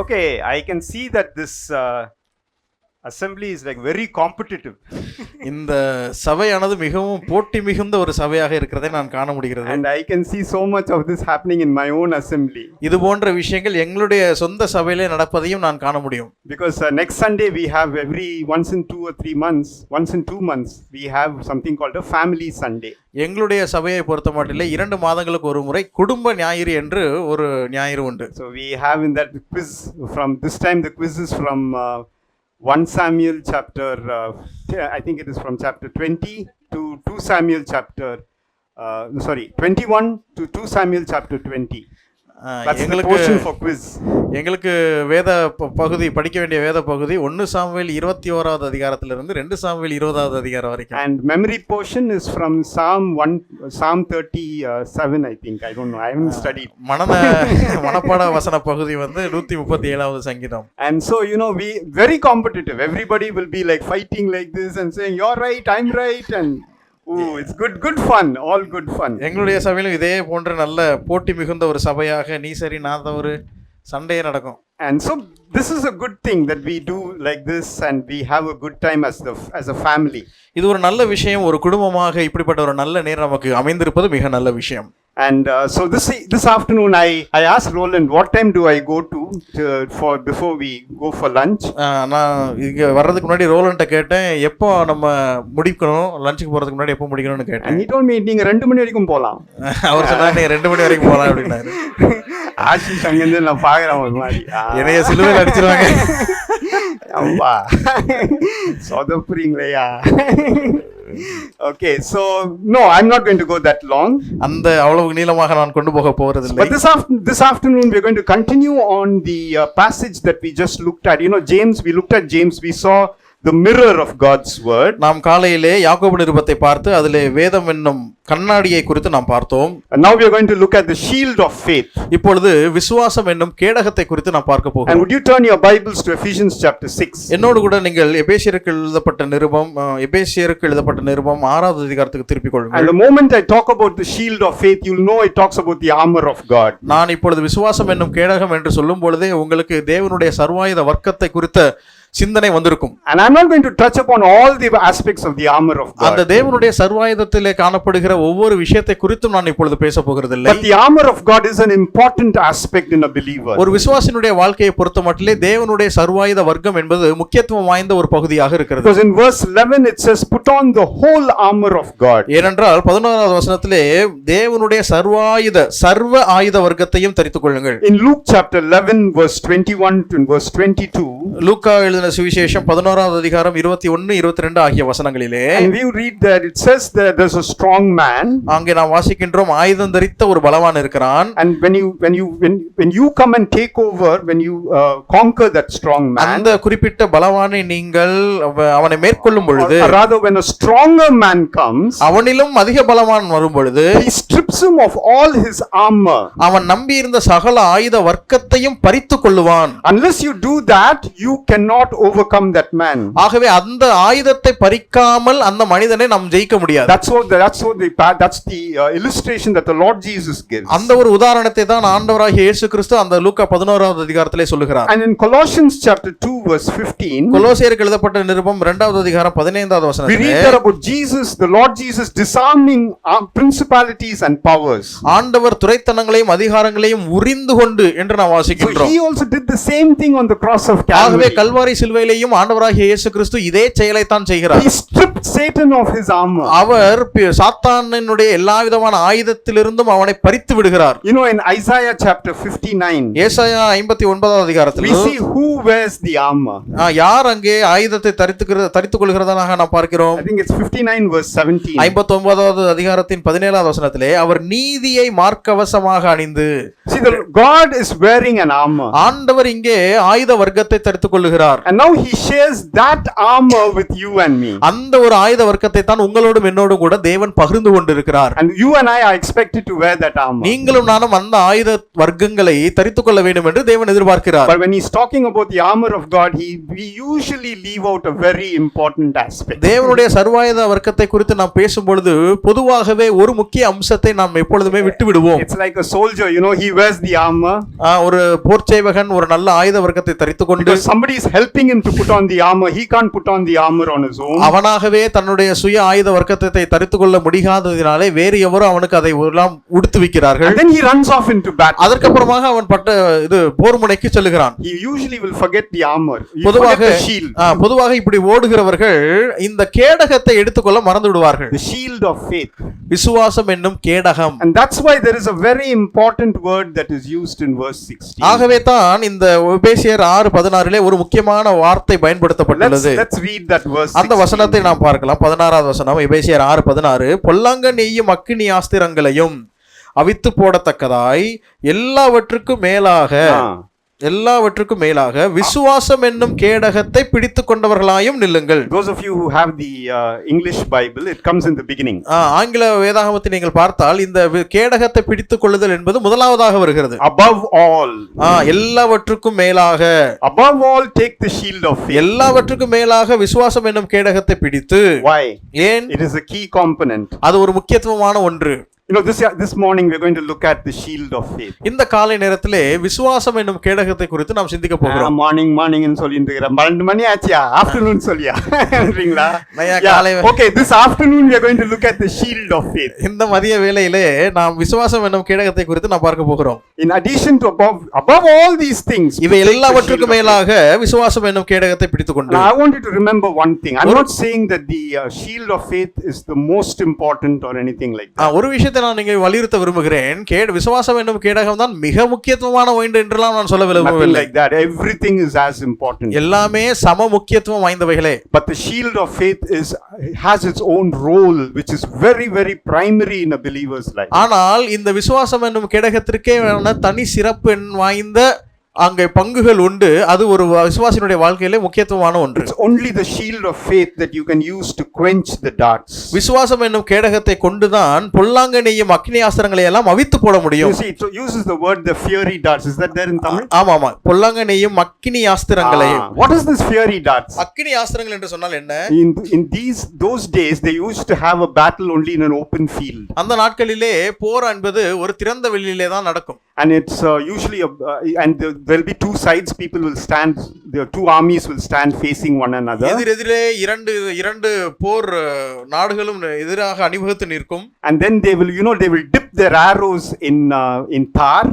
Okay, I can see that this assembly is like very competitive. இந்த சபையானது மிகவும் போட்டி மிகுந்த ஒரு சபையாக இருக்கிறதை நான் காண முடிகிறது. And I can see so much of this happening in my own assembly. இது போன்ற விஷயங்கள் எங்களுடைய சொந்த சபையிலே நடப்பதையும் நான் காண முடியும். Because next Sunday we have once in 2 or 3 months, once in 2 months we have something called a family Sunday. எங்களுடைய சபையை பொறுத்தமட்டிலே 2 மாதங்களுக்கு ஒரு முறை குடும்ப ஞாயிறு என்று ஒரு ஞாயிறு உண்டு. So we have in that quiz from this time the quiz is from 1 Samuel chapter, I think it is from chapter 20 to 2 Samuel chapter, 21 to 2 Samuel chapter 20. That's the portion for quiz. எங்களுக்கு வேத பகுதி படிக்க வேண்டிய வேத பகுதி 1 Samuel 21வது அதிகாரத்திலிருந்து 2 Samuel 20வது அதிகாரம் வரைக்கும். And memory portion is from Psalm 37, I think. I don't know. I haven't studied. மனப்பாட வசன பகுதி வந்து 137வது சங்கீதம். And so we very competitive. Everybody will be like fighting like this and saying you're right, I'm right, and it's good fun, all good fun. எங்களுடைய சபையிலும் இதே போன்ற நல்ல போட்டி மிகுந்த ஒரு சபையாக நீ சரி நான் தவறு சண்டே நடக்கும். And so this is a good thing that we do like this and we have a good time as a family. இது ஒரு நல்ல விஷயம், ஒரு குடும்பமாக இப்படிப்பட்ட ஒரு நல்ல நேரம் நமக்கு அமைந்திருப்பது மிக நல்ல விஷயம். And so this afternoon I asked Roland what time do I go to for before we go for lunch. நான் இங்க வர்றதுக்கு முன்னாடி ரோலண்ட்ட கேட்டேன் எப்போ நம்ம முடிக்கணும், லஞ்சுக்கு போறதுக்கு முன்னாடி எப்போ முடிக்கணும்னு கேட்டேன். And he told me நீங்க 2 மணி வரைக்கும் போலாம். அவர் சொன்னாரு நீங்க 2 மணி வரைக்கும் போலாம் அப்படினாரு. ஆஷிஷ் அங்கேருந்து நான் பார்க்குறேன் ஒரு மாதிரி என்னைய சிலுவையில் அடிச்சிருவாங்க. அம்மா சொதப்புறீங்களேயா. Okay, so no, I'm not going to go that long. அந்த அவ்வளவு நீளமாக நான் கொண்டு போக போறதில்லை. But this afternoon we're going to continue on the passage that we just looked at. James, we looked at James, we saw the mirror of God's word. நாம் காலையிலே யாக்கோபு நிருபத்தை பார்த்து அதிலே வேதம் என்னும் கண்ணாடியை குறித்து நாம் பார்த்தோம். And now we are going to look at the shield of faith. இப்பொழுது விசுவாசம் என்னும் கேடகத்தை குறித்து நாம் பார்க்க போகிறோம். And would you turn your Bibles to Ephesians chapter 6? என்னோடு கூட நீங்கள் எபேசியருக்கு எழுதப்பட்ட நிருபம் 6வது அதிகாரத்துக்கு திருப்பிக் கொள்ளுங்கள். And the moment I talk about the shield of faith, you'll know it talks about the armor of God. நான் இப்பொழுது விசுவாசம் என்னும் கேடகம் என்று சொல்லும் பொழுதே உங்களுக்கு தேவனுடைய சர்வாயுத வர்க்கத்தை குறித்த சிந்தனை வந்திருக்கும். And I'm not going to touch upon all the aspects of the armor of God. அந்த தேவனுடைய சர்வாயுதத்திலே காணப்படுகிற ஒவ்வொரு விஷயத்தை குறித்தும் நான் இப்பொழுது பேச போகிறதில்லை. But the armor of God is an important aspect in a believer. ஒரு விசுவாசினுடைய வாழ்க்கையை பொறுத்தமட்டிலே தேவனுடைய சர்வாயுத வர்க்கம் என்பது முக்கியத்துவம் வாய்ந்த ஒரு பகுதியாக இருக்கிறது. Because in verse 11 it says put on the whole armor of God. ஏனென்றால் 11வது வசனத்திலே தேவனுடைய சர்வ ஆயுத வர்க்கத்தையும் தரித்துக் கொள்ளுங்கள். In Luke chapter 11 verse 21 to verse 22, லூக்கா எழுதின சுவிசேஷம் 11வது அதிகாரம் 21 22 ஆகிய வசனங்களிலே and we read that it says that there's a strong man. அங்கே நாம் வாசிக்கின்றோம் ஆயுதம் தரித்த ஒரு பலவான் இருக்கிறான். And when you come and take over, when you conquer that strong man, அந்த குறிப்பிட்ட பலவானை நீங்கள் அவனை மேற்கொள்ளும் பொழுது, rather when a stronger man comes, அவனிலும் அதிக பலவான் வரும் பொழுது he strips him of all his armor. அவன் நம்பி இருந்த சகல ஆயுத வர்க்கத்தையும் பறித்துக் கொள்ளுவான். Unless you do that, you cannot overcome that man. ஆகவே அந்த ஆயுதத்தை பறிக்காமல் அந்த மனிதனை நாம் ஜெயிக்க முடியாது. That's the illustration that the Lord Jesus gives. அந்த ஒரு உதாரணத்தை தான் ஆண்டவராகிய இயேசு கிறிஸ்து அந்த லூக்கா 11வது அதிகாரத்திலே சொல்லுகிறார். And in Colossians chapter 2 verse 15, கொலோசியருக்கு எழுதப்பட்ட நிருபம் 2வது அதிகாரம் 15வது வசனத்திலே we read that about Jesus, the Lord Jesus disarming principalities and powers. ஆண்டவர் துரைத்தனங்களையும் அதிகாரங்களையும் உரிந்து கொண்டு என்று நாம் வாசிக்கின்றோம். So he also did the same thing on the cross of Calvary. ஆகவே கல்வாரி சிலுவையிலேயும் ஆண்டவராகிய இயேசு கிறிஸ்து இதே செயலை தான் செய்கிறார். He stripped Satan of his armor. அவர் சாத்தானினுடைய எல்லா விதமான ஆயுதத்திலிருந்தும் அவனை பறித்து விடுகிறார். In Isaiah chapter 59, ஏசாயா 59வது அதிகாரத்தில் we see who wears the armor. யார் அங்கே ஆயுதத்தை தரித்துக் கொள்கிறதாக நாம் பார்க்கிறோம். I think it's 59 verse 17. 59வது அதிகாரத்தின் 17வது வசனத்திலே அவர் நீதியை மார்க்கவசமாக அணிந்து. See, God is wearing an armor. ஆண்டவர் இங்கே ஆயுத வர்க்கத்தை தரித்துக் கொள்ளுகிறார். And now he shares that armor with you and me. அந்த ஒரு ஆயுத வர்க்கத்தை தான் உங்களோடும் என்னோடும் கூட தேவன் பகிர்ந்து கொண்டிருக்கிறார். And you and I are expected to wear that armor. நீங்களும் நானும் அந்த ஆயுத வர்க்கங்களை தரித்துக் கொள்ள வேண்டும் என்று தேவன் எதிர்பார்க்கிறார். But when he's talking about the armor of God, we usually leave out a very important aspect. தேவனுடைய சர்வாயுத வர்க்கத்தை குறித்து நாம் பேசும் பொழுது பொதுவாகவே ஒரு முக்கிய அம்சத்தை நாம் எப்பொழுதுமே விட்டு விடுவோம். It's like a soldier, you know, he wears the armor. ஒரு போர்ச்சேவகன் ஒரு நல்ல ஆயுத வர்க்கத்தை தரித்துக் கொண்டு Because somebody is helping him to put on the armor. He can't put on the armor on his own. அவனாகவே தன்னுடைய சுய ஆயுத வர்க்கத்தை தரித்துக் கொள்ள முடியாததினாலே வேறு எவரோ அவனுக்கு அதை எல்லாம் உடுத்துவிக்கிறார்கள். And then he runs off into battle. அதற்கப்புறமாக அவன் போர் முனைக்கு செல்லுகிறான். He usually will forget the armor. பொதுவாக the shield. பொதுவாக இப்படி ஓடுகிறவர்கள் இந்த கேடகத்தை எடுத்துக்கொள்ள மறந்து விடுவார்கள். The shield of faith. விசுவாசம் என்னும் கேடகம். And that's why there is a very important word that is used in verse 16. ஆகவே தான் இந்த எபேசியர் 6:16 ஒரு முக்கியமான வார்த்தை பயன்படுத்தப்பட்டுள்ளது. Let's read that verse. அந்த வசனத்தை நாம் பார்க்கலாம். 16வது வசனம் எபேசியர் 6:16 பொல்லாங்க நெய்யும் அக்கினி ஆஸ்திரங்களையும் அவித்து போடத்தக்கதாய் எல்லாவற்றுக்கும் மேலாக விசுவாசம் என்னும் கேடகத்தை பிடித்துக் கொண்டவர்களாயும் நில்லுங்கள். Those of you who have the English Bible, it comes in the beginning. ஆங்கில வேதாகமத்தை நீங்கள் பார்த்தால் இந்த கேடகத்தை பிடித்துக் கொள்ளுதல் என்பது முதலாவதாக வருகிறது. Above all. எல்லாவற்றுக்கும் மேலாக. Above all, take the shield of faith. எல்லாவற்றுக்கும் மேலாக விசுவாசம் என்னும் கேடகத்தை பிடித்து. Why? ஏன்? It is a key component. அது ஒரு முக்கியத்துவமான ஒன்று. You know, this morning we're going to look at the shield of faith. இந்த காலை நேரத்திலே விசுவாசம் என்னும் கேடகத்தை குறித்து நாம் சிந்திக்க போகிறோம். மார்னிங் ன்னு சொல்லிட்டு இருக்கேன். 12 மணி ஆச்சியா? ஆஃப்டர்நூன் சொல்லியா? சரிங்களா? Okay, this afternoon we are going to look at the shield of faith. இந்த மதிய வேளையிலே நாம் விசுவாசம் என்னும் கேடகத்தை குறித்து நாம் பார்க்க போகிறோம். In addition to above all these things, இவை எல்லாவற்றுக்கும் மேலாக விசுவாசம் என்னும் கேடகத்தை பிடித்துக்கொண்டு. I want you to remember one thing. I'm not saying that the shield of faith is the most important or anything like that. ஒரு விஷயத்தை நான் இங்கே வலியுறுத்த விரும்புகிறேன். விசுவாசம் என்னும் கேடகம் தான் மிக முக்கியத்துவமான ஒன்று என்றெல்லாம் நான் சொல்ல விரும்பவில்லை. Like that, everything is as important. எல்லாமே சம முக்கியத்துவம் வாய்ந்தவைகளே. But the shield of faith has its own role, which is very very primary in a believer's life. ஆனால் இந்த விசுவாசம் என்னும் கேடகத்திற்கே தனி சிறப்பு வாய்ந்த அங்கே பங்குகள் உண்டு. அது ஒரு விசுவாசியினுடைய வாழ்க்கையிலே முக்கியத்துவமான ஒன்று. It's only the shield of faith that you can use to quench the darts. விசுவாசம் என்னும் கேடகத்தை கொண்டுதான் பொல்லாங்க நெய்யும் அக்கினி ஆஸ்திரங்களை எல்லாம் அவித்து போட முடியும். You see, it uses the word the fiery darts. Is that there in Tamil? ஆமா. பொல்லாங்க நெய்யும் அக்கினி ஆஸ்திரங்களை. What is this fiery darts? அக்கினி ஆஸ்திரங்கள் என்று சொன்னால் என்ன? In those days they used to have a battle only in an open field. அந்த நாட்களிலே போர் என்பது ஒரு திறந்த வெளியிலே தான் நடக்கும். And it's usually and there will be two sides. People will stand, the two armies will stand facing one another. எதிரெதிரே இரண்டு போர் நாடுகளும் எதிராக அணிவகுத்து நிற்கும். And then they will dip their arrows in tar.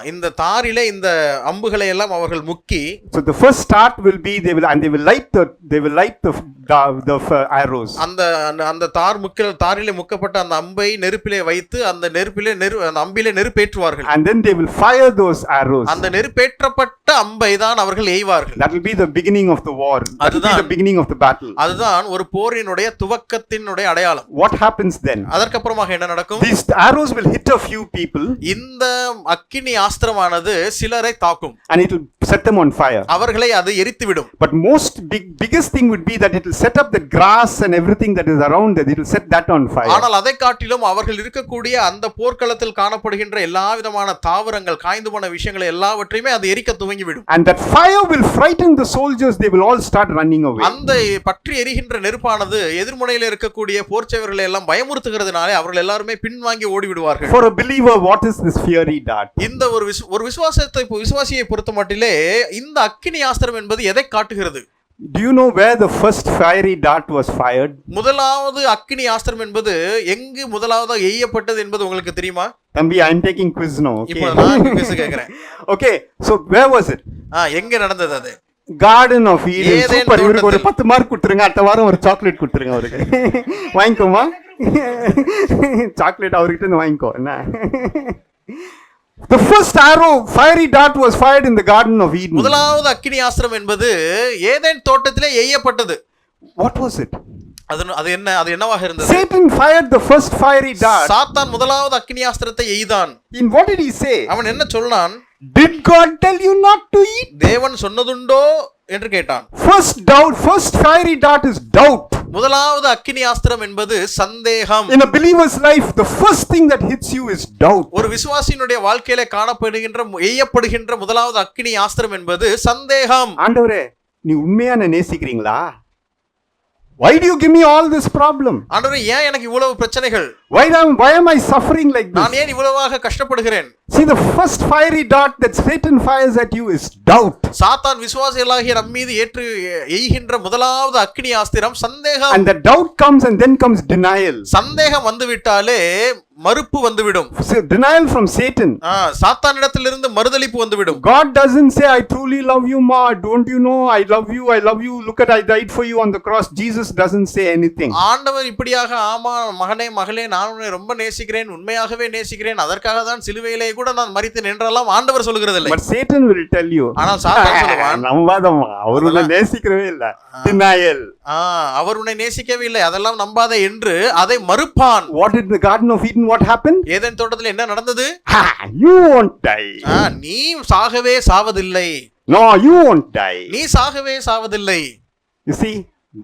இந்த தாரிலே இந்த அம்புகளை எல்லாம் அவர்கள் முக்கி. So the first start will be they will light the arrows. அந்த தாரிலே முக்கப்பட்ட அந்த அம்பை நெருப்பிலே வைத்து அந்த அம்பிலே நெருப்பேற்றுவார்கள். And then they will fire those arrows. அந்த நெருப்பேற்றப்பட்ட அம்பை தான் அவர்கள் எய்வார்கள். That will be the beginning of the war. That will be the beginning of the battle. அதுதான் ஒரு போரினுடைய துவக்கத்தினுடைய அடையாளம். What happens then? அதற்கு அப்புறமாக என்ன நடக்கும்? These arrows will hit a few people. இந்த அக்கினி ஆஸ்திரமானது சிலரை தாக்கும். And it will set them on fire. அவர்களை அது எரித்துவிடும். But biggest thing would be that it will set up the grass and everything that is around it. It will set that on fire. ஆனால் அதை காட்டிலும் அவர்கள் இருக்கக்கூடிய அந்த போர்க்களத்தில் காணப்படுகின்ற எல்லா விதமான தாவரங்கள் காய்ந்து போன விஷயங்களை எல்லாவற்றையுமே அது எரிக்க துவங்கிவிடும். And that fire will frighten the soldiers. They will all start running away. அந்த பற்றி எரிகின்ற நெருப்பானது எதிர்முனையில் இருக்கக்கூடிய போர்ச்சவர்களை எல்லாம் பயமுறுத்துகிறதுனாலே அவர்கள் எல்லாருமே பின்வாங்கி ஓடி விடுவார்கள். For a believer, what is this fiery dart? இந்த ஒரு விசுவாசியை பொறுத்த மட்டிலே இந்த அக்கினி ஆஸ்திரம் என்பது எதை காட்டுகிறது? Do you know where the first fiery dart was fired? முதலாவது அக்கினி ஆஸ்திரம் என்பது எங்கு முதலாவது எய்யப்பட்டது என்பது உங்களுக்கு தெரியுமா? தம்பி, I am taking quiz now. இப்போ நான் quiz கேக்குறேன். Okay, so where was it? எங்க நடந்தது அது? Garden of Eden. Super. இவருக்கு ஒரு 10 மார்க் கொடுத்துருங்க. அடுத்த வாரம் ஒரு சாக்லேட் கொடுத்துருங்க அவருக்கு. வாங்கிக்கோமா? சாக்லேட் அவர்கிட்ட இருந்து வாங்கிக்கோ. என்ன? The first fiery dart was fired in the Garden of Eden. முதலாவது அக்கினி ஆஸ்திரம் என்பது ஏதேன் தோட்டத்திலே எய்யப்பட்டது. What was it? அது என்னவாக இருந்தது? Satan fired the first fiery dart. சாத்தான் முதலாவது அக்கினி ஆஸ்திரத்தை எய்தான். In what did he say? அவன் என்ன சொன்னான்? Did God tell you not to eat? தேவன் சொன்னதுண்டோ என்று கேட்டான். First doubt, first fiery dart is doubt. முதலாவது அக்கினி ஆஸ்திரம் என்பது சந்தேகம். In a believer's life, the first thing that hits you is doubt. ஒரு விசுவாசியினுடைய வாழ்க்கையில காணப்படுகின்ற எய்யப்படுகின்ற முதலாவது அக்கினி ஆஸ்திரம் என்பது சந்தேகம். ஆண்டவரே, நீ உண்மையா என்ன நேசிக்கிறீங்களா? Why do you give me all this problem? ஆண்டவரே, ஏன் எனக்கு இவ்வளவு பிரச்சனைகள்? Why am I suffering like this? நான் ஏன் இவ்வளவாக கஷ்டப்படுகிறேன்? See, the first fiery dart that Satan fires at you is doubt. சாத்தான் விசுவாசிகளாகிய நம் மீது எய்கின்ற முதலாவது அக்கினி ஆஸ்திரம் சந்தேகம். And the doubt comes and then comes denial. சந்தேகம் வந்துவிட்டாலே மறுப்பு வந்துவிடும். Denial from Satan. சாத்தானிடத்திலிருந்து மறுதலிப்பு வந்துவிடும். God doesn't say, I truly love you, Ma. Don't you know I love you? I love you. Look at, I died for you on the cross. Jesus doesn't say anything. ஆண்டவர் இப்படியாக, ஆமா மகனே மகளே, நான் உன்னை ரொம்ப நேசிக்கிறேன், உண்மையாகவே நேசிக்கிறேன், அதற்காக தான் சிலுவையிலே கூட நான் மரித்தேன் என்றெல்லாம் ஆண்டவர் சொல்கிறது இல்லை. But Satan will tell you. ஆனால் சாத்தான் சொல்லுவான், நம்பாதம்மா, அவர் உன்னை நேசிக்கவே இல்லை. Denial. அவர் உன்னை நேசிக்கவே இல்லை, அதெல்லாம் நம்பாதே என்று அதை மறுப்பான். What did the Garden of Eden, what happened? Eden தோட்டத்தில் என்ன நடந்தது? You won't die. நீ சாகவே சாவதில்லை. No, you won't die. நீ சாகவே சாவதில்லை. You see,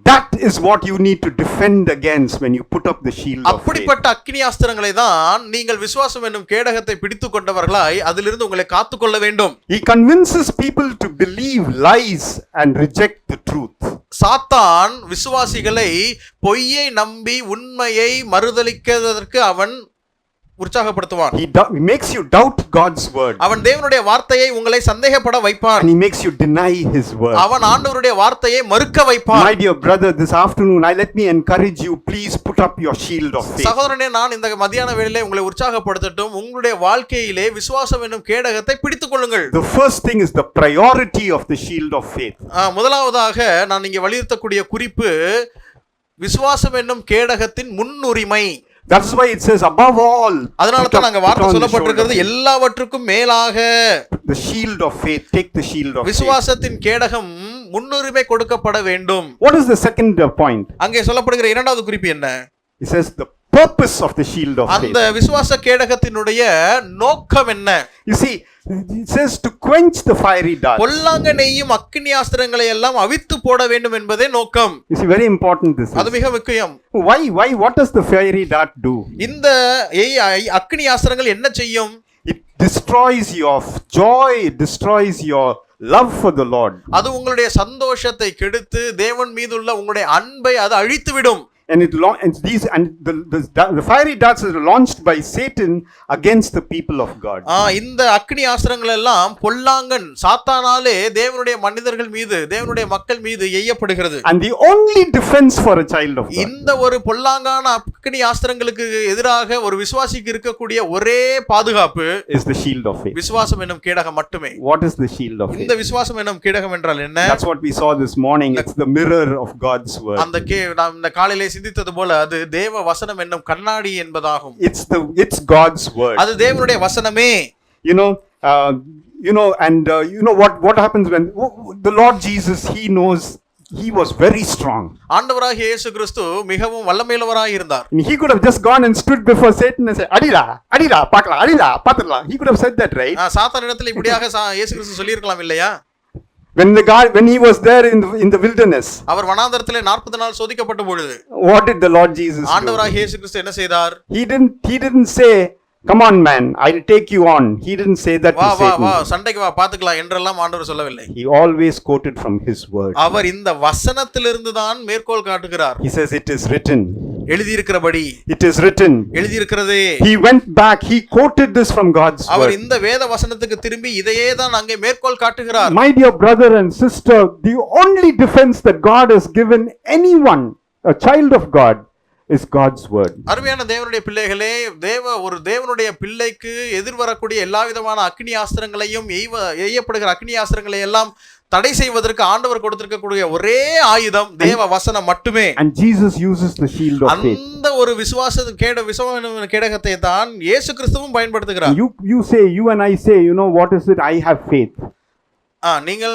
that is what you need to defend against when you put up the shield of faith. அப்படிப்பட்ட அக்கினி ஆஸ்திரங்களை தான் நீங்கள் விசுவாசம் என்னும் கேடகத்தை பிடித்துக் கொண்டவர்களாய் அதிலிருந்து உங்களை காத்துக்கொள்ள வேண்டும். He convinces people to believe lies and reject the truth. சாத்தான் விசுவாசிகளை பொய்யை நம்பி உண்மையை மறுதலிக்கிறதற்கு அவன் உற்சாகப்படுத்துவான். He makes you doubt God's word. அவன் தேவனுடைய வார்த்தையை உங்களை சந்தேகப்பட வைப்பான். And he makes you deny his word. அவன் ஆண்டவருடைய வார்த்தையை மறுக்க வைப்பான். My dear brother, this afternoon let me encourage you, please put up your shield of faith. சகோதரனே, நான் இந்த மத்தியான வேளையிலே உங்களை உற்சாகப்படுத்தட்டும். உங்களுடைய வாழ்க்கையிலே விசுவாசம் என்னும் கேடகத்தை பிடித்துக் கொள்ளுங்கள். The first thing is the priority of the shield of faith. முதலாவதாக நான் இங்கே வலியுறுத்தக்கூடிய குறிப்பு விசுவாசம் என்னும் கேடகத்தின் முன்னுரிமை. That's why it says above all. அதனால தான் அங்க வார்த்தை சொல்லப்பட்டிருக்கிறது, எல்லாவற்றுக்கும் மேலாக the shield of faith. Take the shield of faith. விசுவாசத்தின் கேடகம் முன்னுரிமை கொடுக்கப்பட வேண்டும். What is the second point? அங்கே சொல்லப்படுகிற இரண்டாவது குறிப்பு என்ன? It says the purpose of the shield of faith. அந்த விசுவாச கேடகத்தினுடைய நோக்கம் என்ன? You see, it says to quench the fiery darts. பொல்லாங்கனையும் அக்கினி ஆஸ்திரங்களை எல்லாம் அவித்து போட வேண்டும் என்பதே நோக்கம். You see, very important this is. அது மிக முக்கியம். Why what does the fiery dart do? இந்த அக்கினி ஆஸ்திரங்கள் என்ன செய்யும்? It destroys your joy, it destroys your love for the Lord. அது உங்களுடைய சந்தோஷத்தை கெடுத்து தேவன் மீதுள்ள உங்களுடைய அன்பை அது அழித்து விடும். And the fiery darts are launched by Satan against the people of God. இந்த அக்கினி ஆஸ்திரங்கள் எல்லாம் பொல்லாங்கன் சாத்தானாலே தேவனுடைய மனிதர்கள் மீது, தேவனுடைய மக்கள் மீது எய்யப்படுகிறது. And the only defense for a child of God. இந்த ஒரு பொல்லாங்கான அக்கினி ஆஸ்திரங்களுக்கு எதிராக ஒரு விசுவாசிக்கு இருக்கக்கூடிய ஒரே பாதுகாப்பு is the shield of faith. விசுவாசம் என்னும் கேடகம் மட்டுமே. What is the shield of faith? இந்த விசுவாசம் என்னும் கேடகம் என்றால் என்ன? That's what we saw this morning. It's the mirror of God's word. நாம் இந்த காலையிலே சிந்தித்தது போல அது தேவ வசனம் என்னும் கண்ணாடி என்பதாகும். It's God's word. அது தேவனுடைய வசனமே. You know what happens when the Lord Jesus, he knows, he was very strong. ஆண்டவராகிய இயேசு கிறிஸ்து மிகவும் வல்லமையுள்ளவராய் இருந்தார். He could have just gone and stood before Satan and said, அடிடா பார்க்கலாம், அடிடா பாத்துடலாம். He could have said that, right? சாத்தானிடத்தில் இப்படியாக இயேசு கிறிஸ்து சொல்லியிருக்கலாம் இல்லையா? When he was there in the wilderness, அவர் வனாந்தரத்திலே 40 நாள் சோதிக்கப்பட்ட பொழுது what did the Lord Jesus do? ஆண்டவராகிய இயேசு கிறிஸ்து என்ன செய்தார்? He didn't say, come on man, I'll take you on. He didn't say that to Satan. வா சண்டைக்கு வா பாத்துக்கலாம் என்றெல்லாம் ஆண்டவர் சொல்லவில்லை. He always quoted from his word. அவர் இந்த வசனத்திலிருந்து தான் மேற்கோள் காட்டுகிறார். He says it is written. எழுதியிருக்கிறபடி. It is written. எழுதியிருக்கிறதே. He went back, he quoted this from God's word. அவர் இந்த வேத வசனத்துக்கு திரும்பி இதையே தான் அங்கே மேற்கோள் காட்டுகிறார். My dear brother and sister, the only defense that God has given anyone, a child of God, is God's word. அருமையான தேவனுடைய பிள்ளைகளே, தேவனுடைய பிள்ளைக்கு எதிர்வரக்கூடிய எல்லா விதமான அக்கினி ஆஸ்திரங்களையும் எய்யப்படுகிற அக்கினி ஆஸ்திரங்களை எல்லாம் தடை செய்வதற்கு ஆண்டவர் கொடுத்திருக்கக்கூடிய ஒரே ஆயுதம் தேவ வசனம் மட்டுமே. And Jesus uses the shield of faith. அந்த ஒரு விசுவாச கேடகத்தை தான் இயேசு கிறிஸ்துவும் பயன்படுத்துகிறார். You and I say, what is it? I have faith. நீங்கள்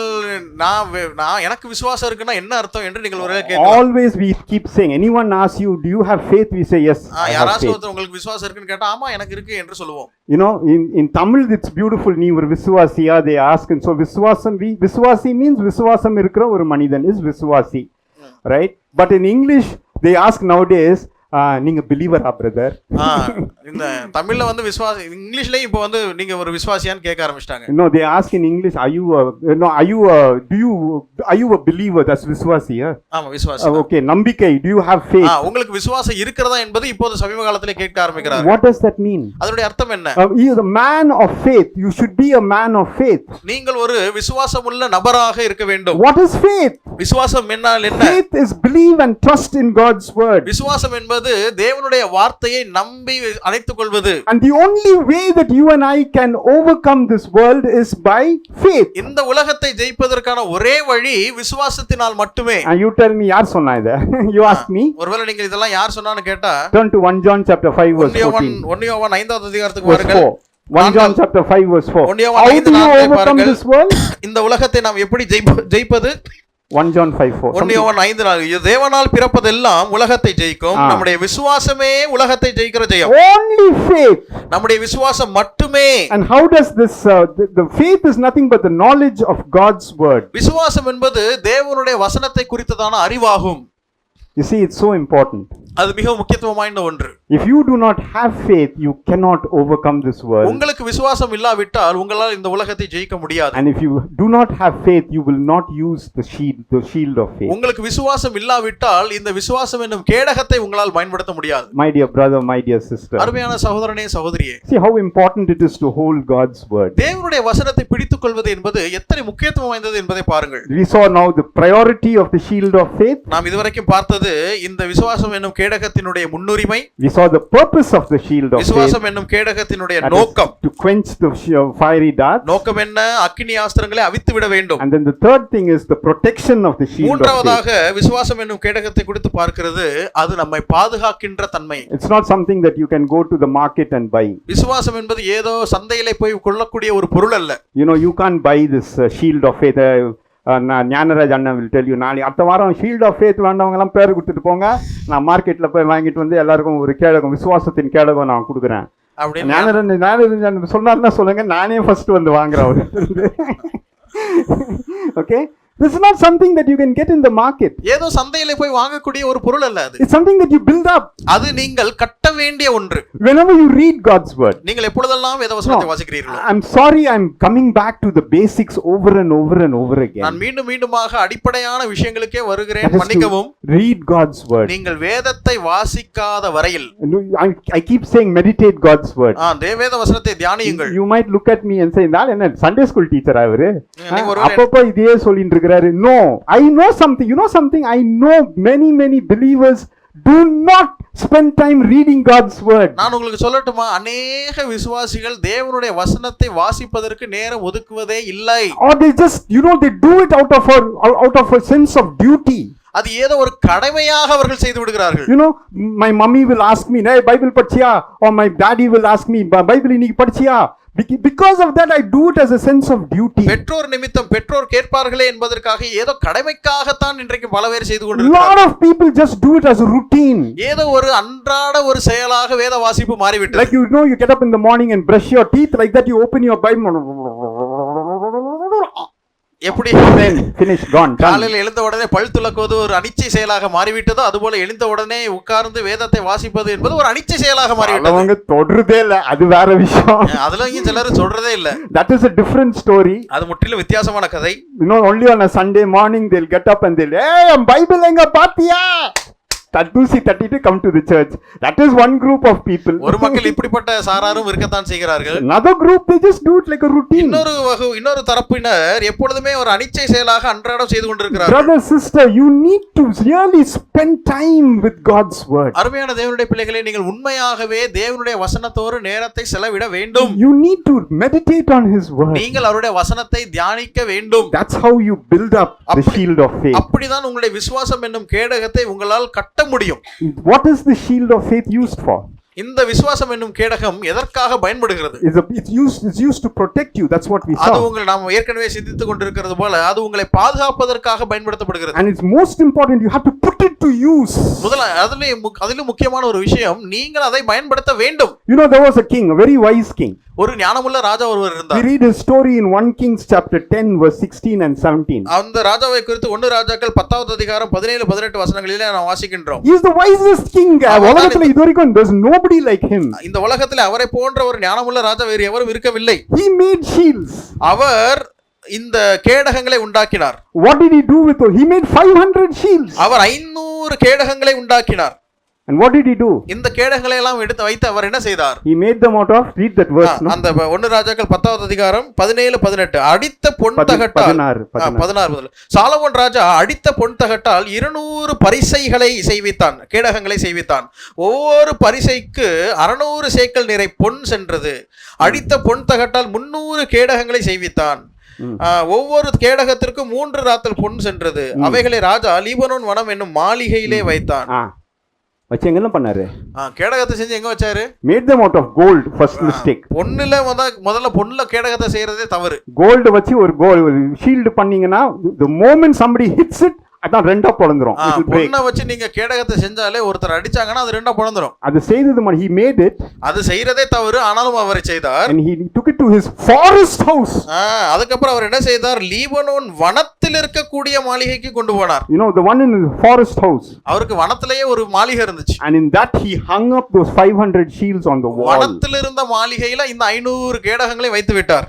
நான் எனக்கு விசுவாசம் இருக்குன்னா என்ன அர்த்தம் என்று நீங்கள் ஒருவேளை கேட்கலாம். Always we keep saying, anyone asks you, do you have faith? We say yes. யாராச்சும் ஒருத்தர் உங்களுக்கு விசுவாசம் இருக்குன்னு கேட்டா ஆமா எனக்கு இருக்கு என்று சொல்லுவோம். You know, in Tamil it's beautiful. நீ ஒரு விசுவாசியா they ask, and so விசுவாசி means விசுவாசம் இருக்கிற ஒரு மனிதன் is விசுவாசி, right? But in English they ask nowadays, நீங்க பிலீவரா பிரதர்? இந்த தமிழ்ல வந்து விசுவாசி, இங்கிலீஷ்லயும் இப்போ வந்து நீங்க ஒரு விசுவாசியான்னு கேட்க ஆரம்பிச்சிட்டாங்க. No, they ask in English, are you a believer? That's விசுவாசி. ஆமா விசுவாசி. Okay, நம்பிக்கை, do you have faith? உங்களுக்கு விசுவாசம் இருக்கிறதா என்பது இப்போது சமீப காலத்திலே கேட்க ஆரம்பிக்கிறாங்க. What does that mean? அதோட அர்த்தம் என்ன? You are the man of faith. You should be a man of faith. நீங்கள் ஒரு விசுவாசமுள்ள நபராக இருக்க வேண்டும். What is faith? விசுவாசம் என்றால் என்ன? Faith is believe and trust in God's word. விசுவாசம் என்பது தேவனுடைய வார்த்தையை நம்பி அணைத்துக் கொள்வது. And the only way that you and I can overcome this world is by faith. இந்த உலகத்தை ஜெயிப்பதற்கான ஒரே வழி விசுவாசத்தினால் மட்டுமே. And you tell me, யார் சொன்னா இத? You ask me. ஒருவேளை நீங்கள் இதெல்லாம் யார் சொன்னான்னு கேட்டா turn to 1 John chapter 5 verse 14. 1 யோவான் 5வது அதிகாரத்துக்கு வாருங்கள். 1 John chapter 5 verse 4. 1 யோவான் 5:4 பாருங்கள். இந்த உலகத்தை நாம் எப்படி ஜெயிப்பது? 1 John 5:4. 1 யோவான் 5:4. தேவனால் பிறப்பதெல்லாம் உலகத்தை ஜெயிக்கும். நம்முடைய விசுவாசமே உலகத்தை ஜெயிக்கிற ஜெயம். Only faith. நம்முடைய விசுவாசம் மட்டுமே. And how does this the faith is nothing but the knowledge of God's word. விசுவாசம் என்பது தேவனுடைய வசனத்தை குறித்ததான அறிவாகும். You see, it's so important. அது மிக முக்கியத்துவம் வாய்ந்த ஒன்று. If you do not have faith, you cannot overcome this world. உங்களுக்கு விசுவாசம் இல்லாவிட்டால் உங்களால் இந்த உலகத்தை ஜெயிக்க முடியாது. And if you do not have faith, you will not use the shield of faith. உங்களுக்கு விசுவாசம் இல்லாவிட்டால் இந்த விசுவாசம் என்னும் கேடகத்தை உங்களால் பயன்படுத்த முடியாது. My dear brother, my dear sister. அருமையான சகோதரனே சகோதரியே. See how important it is to hold God's word. தேவனுடைய வசனத்தை பிடித்துக் கொள்வது என்பது எத்தனை முக்கியத்துவம் வாய்ந்தது என்பதை பாருங்கள். We saw now the priority of the shield of faith. நாம் இதுவரைக்கும் பார்த்தது இந்த விசுவாசம் என்னும் கேடகத்தினுடைய முன்னுரிமை. We saw the purpose of the shield of faith. விசுவாசம் என்னும் கேடகத்தினுடைய நோக்கம். To quench the fiery darts. நோக்கம் என்ன? அக்கினி அஸ்திரங்களை அவித்து விட வேண்டும். And then the third thing is the protection of the shield of faith. மூன்றாவதாக விசுவாசம் என்னும் கேடகத்தை குறித்து பார்க்கிறது அது நம்மை பாதுகாக்கின்ற தன்மை. It's not something that you can go to the market and buy. விசுவாசம் என்பது ஏதோ சந்தையிலே போய் கொள்ளக்கூடிய ஒரு பொருள் அல்ல. You know, you can't buy this shield of faith. Gnanaraj அண்ணன் will tell you, நாளைக்கு அடுத்த வாரம் ஷீல்ட் ஆஃப் ஃபேத் வேண்டவங்க எல்லாம் பேர் கொடுத்துட்டு போங்க, நான் மார்க்கெட்ல போய் வாங்கிட்டு வந்து எல்லாருக்கும் ஒரு கேடகம், விசுவாசத்தின் கேடகம் நான் கொடுக்குறேன். ஞானராஜன் சொன்னாருன்னா சொல்லுங்க, நானே ஃபர்ஸ்ட் வந்து வாங்குறேன். Okay, this is not something that you can get in the market. ஏதோ சந்தையிலே போய் வாங்கக்கூடிய ஒரு பொருள் அல்ல அது. It's something that you build up. அது நீங்கள் கட்ட வேண்டிய ஒன்று. Whenever you read God's word. நீங்கள் எப்பொழுதெல்லாம் வேதவசனத்தை வாசிக்கிறீர்களோ. I'm sorry, I'm coming back to the basics over and over and over again. நான் மீண்டுமாக அடிப்படையான விஷயங்களுக்கே வருகிறேன், மன்னிக்கவும். Read God's word. நீங்கள் வேதத்தை வாசிக்காத வரையில். I keep saying meditate God's word. வேதவசனத்தை தியானியுங்கள். You might look at me and say, "நான் என்ன சண்டே ஸ்கூல் டீச்சர் அவரு? அப்பப்போ இதே சொல்லிட்டு இருக்காரு." No, I know something. You know something? I know many believers do not spend time reading God's word. நான் உங்களுக்கு சொல்லட்டுமா, अनेक விசுவாசிகள் தேவனுடைய வசனத்தை வாசிப்பதற்கு நேரம் ஒதுக்குவதே இல்லை. Or they just, you know, they do it out of a sense of duty. அது ஏதோ ஒரு கடமையாக அவர்கள் செய்து விடுகிறார்கள். You know, my mummy will ask me, "Hey, Bible படிச்சியா?" Or my daddy will ask me, "Bible இன்னைக்கு படிச்சியா?" Because of that I do it as a sense of duty. பெற்றோர் நிமித்தம் பெற்றோர் கேட்பார்களே என்பதற்காக ஏதோ கடமைக்காகத்தான் இன்றைக்கு பல பேர் செய்து கொண்டிருக்கிறார்கள். Lot of people just do it as a routine. ஏதோ ஒரு அன்றாட ஒரு செயலாக வேத வாசிப்பு மாறிவிட்டது. Like, you know, you get up in the morning and brush your teeth, like that you open your Bible. எப்படி finish gone. காலையில் எழுந்த உடனே பல் துலக்குவது ஒரு அனிச்சை செயலாக மாறிவிட்டதோ அதுபோல எழுந்த உடனே உட்கார்ந்து வேதத்தை வாசிப்பது என்பது ஒரு அனிச்சை செயலாக மாறிவிட்டது. அவங்க தொடர்றதே இல்ல, அது வேற விஷயம். அதெல்லாம் சிலர் சொல்றதே இல்ல. That is a different story. அது முற்றிலும் வித்தியாசமான கதை. You know, only on a Sunday morning they'll get up and they'll, "Hey, Bible எங்க பாத்தியா?" தட்டுசி தட்டிட்டு come to the church. That is one group of people. ஒரு மக்கள் இப்படிப்பட்ட சாராரும் இருக்கத்தான் செய்கிறார்கள். Another group, they just do it like a routine. இன்னொரு தரப்பினர் எப்பொழுதுமே ஒரு அனிச்சை செயலாக அன்றாடம் செய்து கொண்டிருக்கிறார்கள். Brother, sister, you need to really spend time with God's word. அருமையான தேவனுடைய பிள்ளைகளே, நீங்கள் உண்மையாகவே தேவனுடைய வசனத்தோடு நேரத்தை செலவிட வேண்டும். You need to meditate on his word. நீங்கள் அவருடைய வசனத்தை தியானிக்க வேண்டும். That's how you build up the shield of faith. அப்படிதான் உங்களுடைய விசுவாசம் என்னும் கேடகத்தை உங்களால் கட்ட முடியும். What is the shield of faith used for? இந்த விசுவாசம் என்னும் கேடகம் எதற்காக பயன்படுகிறது? It's used to protect you. That's what we அது saw. உங்களை நாம் ஏற்கனவே சிந்தித்துக் கொண்டிருக்கிறது போல அது உங்களை பாதுகாப்பதற்காக பயன்படுத்தப்படுகிறது. And it's most important, you have to put it to use. முதல்ல அதிலும் முக்கியமான ஒரு விஷயம், நீங்கள் அதை பயன்படுத்த வேண்டும். You know, there was a king, a very wise king. ஒரு ஞானமுள்ள ராஜா ஒருவர் We இருந்தார். read his story in 1 Kings chapter 10 verse 16 and 17. அந்த ராஜாவை குறித்து 1 ராஜாக்கள் 10வது அதிகாரம் 17 18 வசனங்களிலே நாம் வாசிக்கின்றோம். He is the wisest king. உலகத்துல இதுவரைக்கும் there's nobody like him. இந்த உலகத்தில் அவரை போன்ற ஒரு ஞானமுள்ள ராஜா வேறு எவரும் இருக்கவில்லை. He made shields. அவர் இந்த கேடகங்களை உண்டாக்கினார். What did he do with it? He made 500 shields. அவர் 500 கேடகங்களை உண்டாக்கினார். And what did he do? இந்த கேடகங்களை எல்லாம் எடுத்து வைத்து அவர் என்ன செய்தார்? He made them out of, read that verse, no? அந்த 1 ராஜாக்கள் 10வது அதிகாரம் 17 18 அடித்த பொன் தகட்டால் 16 சாலமோன் ராஜா அடித்த பொன் தகட்டால் 200 பரிசைகளை செய்வித்தான், கேடகங்களை செய்வித்தான். ஒவ்வொரு பரிசைக்கு 600 சேக்கல் நிறை பொன் சென்றது. அடித்த பொன் தகட்டால் 300 கேடகங்களை செய்வித்தான். ஒவ்வொரு கேடகத்திற்கும் 3 ராத்தல் பொன் சென்றது. அவைகளை ராஜா லீபனோன் வனம் என்னும் மாளிகையிலே வைத்தான். வச்சு எங்க பண்ணாரு? கேடகத்தை செஞ்சு எங்க வச்சாரு? Made them out of gold. First mistake. பொன்னுல முதல்ல பொன்னுல கேடகத்தை செய்யறதே தவறு. கோல்ட் வச்சு ஒரு ஷீல்ட் பண்ணீங்கன்னா the moment somebody hits it, அதான் ரெண்டா பொளந்துரும். பொன்ன வச்சு நீங்க கேடகத்தை செஞ்சாலே ஒருத்தர் அடிச்சாங்கன்னா அது ரெண்டா பொளந்துரும். அது செய்தது he made it. அது செய்யறதே தவறு, ஆனாலும் அவர் செய்தார். And he took it to his forest house. அதுக்கு அப்புறம் அவர் என்ன செய்தார்? லீபனோன் வனத்தில் இருக்கக்கூடிய மாளிகைக்கு கொண்டு போனார். You know, the one in the forest house. அவருக்கு வனத்திலேயே ஒரு மாளிகை இருந்துச்சு. And in that he hung up those 500 shields on the wall. வனத்தில் இருந்த மாளிகையில இந்த 500 கேடகங்களை வைத்து விட்டார்.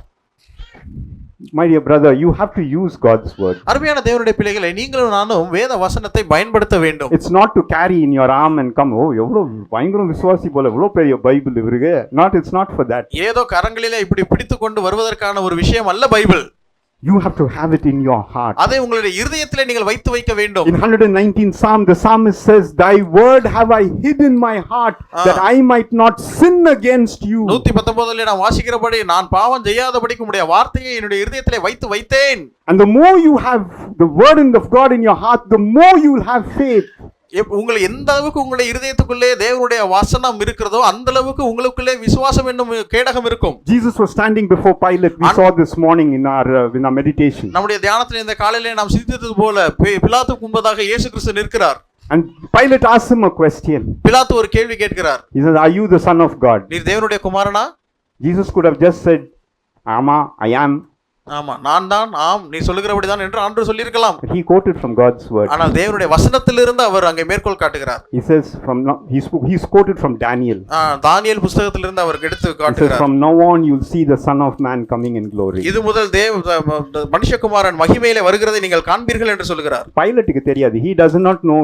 My dear brother, you have to use God's word. அருமையான தேவனுடைய பிள்ளைகளை, நீங்களும் நானும் வேத வசனத்தை பயன்படுத்த வேண்டும். It's not to carry in your arm and come, oh எவ்வளவு பயங்கர விசுவாசி போல எவ்வளவு பெரிய பைபிள் இவருக்கு. It's not for that. ஏதோ கரங்களிலே இப்படி பிடித்து கொண்டு வருவதற்கான ஒரு விஷயம் அல்ல Bible. You have to have it in your heart. அதை உங்களுடைய இருதயத்திலே நீங்கள் வைத்து வைக்க வேண்டும். In 119 Psalm, the psalmist says, "Thy word have I hid in my heart, that I might not sin against you." 119 நாம் வாசிக்கிறபடி, நான் பாவம் செய்யாதபடிக்கு உம்முடைய வார்த்தையை என்னுடைய இருதயத்திலே வைத்து வைத்தேன். And the more you have the word of God in your heart, the more you will have faith. உங்களை எந்த அளவுக்கு உங்களுடைய இருதயத்துக்குள்ளே தேவனுடைய வசனம் இருக்கிறதோ அந்த அளவுக்கு உங்களுக்குள்ளே விசுவாசம் என்னும் கேடகம் இருக்கும். Jesus was standing before Pilate. We saw this morning in our meditation. நம்முடைய தியானத்தில் இந்த காலையிலே நாம் சிந்தித்தது போல பிலாத்துக்கு முன்பதாக இயேசு கிறிஸ்து நிற்கிறார். And Pilate asked him a question. பிலாத்து ஒரு கேள்வி கேட்கிறார். He says, "Are you the son of God?" நீர் தேவனுடைய குமாரனா? Jesus could have just said, "Ama, I am." ஆமா, நான் தான், ஆம் நீ சொல்லுகிறபடி தான் என்று ஆண்டவர் சொல்லியிருக்கலாம். He quoted from God's word. ஆனால் தேவனுடைய வசனத்திலிருந்து அவர் அங்கே மேற்கோள் காட்டுகிறார். He says he's quoted from Daniel. தானியேல் புத்தகத்திலிருந்து அவர் எடுத்து காட்டுகிறார். From now on you'll see the son of man coming in glory. இது முதல் மனுஷகுமாரன் மகிமையிலே வருகிறதை நீங்கள் காண்பீர்கள் என்று சொல்கிறார். பைலட்டுக்கு தெரியாது. He does not know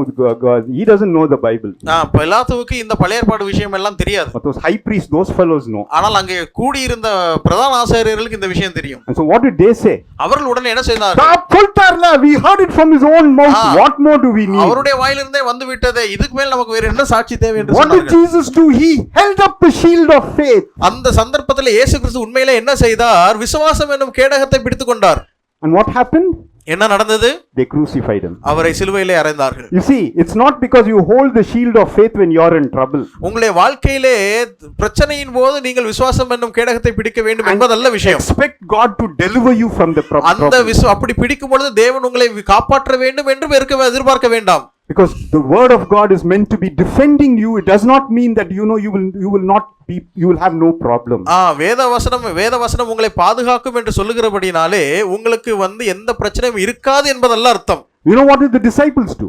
God. He doesn't know the Bible. பிலாத்துவுக்கு இந்த பழைய ஏற்பாடு விஷயம் எல்லாம் தெரியாது. But those high priests, those fellows know. ஆனால் அங்கே கூடி இருந்த பிரதான ஆசாரியர்களுக்கு இந்த விஷயம் தெரியும். And so what they say? அவர்கள் உடனே என்ன செய்தார்கள்? We heard it from his own mouth. What more do we need? அவருடைய வாயிலிருந்தே வந்து விட்டதே, இதுக்கு மேல் நமக்கு வேற என்ன சாட்சி தேவை என்று சொன்னார்கள். What did Jesus do? He held up the shield of faith. அந்த சந்தர்ப்பத்தில் இயேசு கிறிஸ்து உண்மையிலே என்ன செய்தார்? விசுவாசம் என்னும் கேடகத்தை பிடித்துக் கொண்டார். And what happened? என்ன நடந்தது? They crucified him. அவரை சிலுவையிலே அறைந்தார்கள். You see, it's not because you hold the shield of faith when you are in trouble. உங்களுடைய வாழ்க்கையிலே பிரச்சனையின் போது நீங்கள் விசுவாசம் என்னும் கேடகத்தை பிடிக்க வேண்டும் என்பதல்ல விஷயம். Expect God to deliver you from the problem. அந்த அப்படி பிடிக்கும் பொழுது தேவன் உங்களை காப்பாற்ற வேண்டும் என்று எதிர்பார்க்க வேண்டாம். Because the word of God is meant to be defending you. It does not mean that you will have no problem. வேத வசனம் உங்களை பாதுகாக்கும் என்று சொல்லுகிறபடினாலே உங்களுக்கு எந்த பிரச்சனையும் இருக்காது என்பதல்ல அர்த்தம். You know what did the disciples do?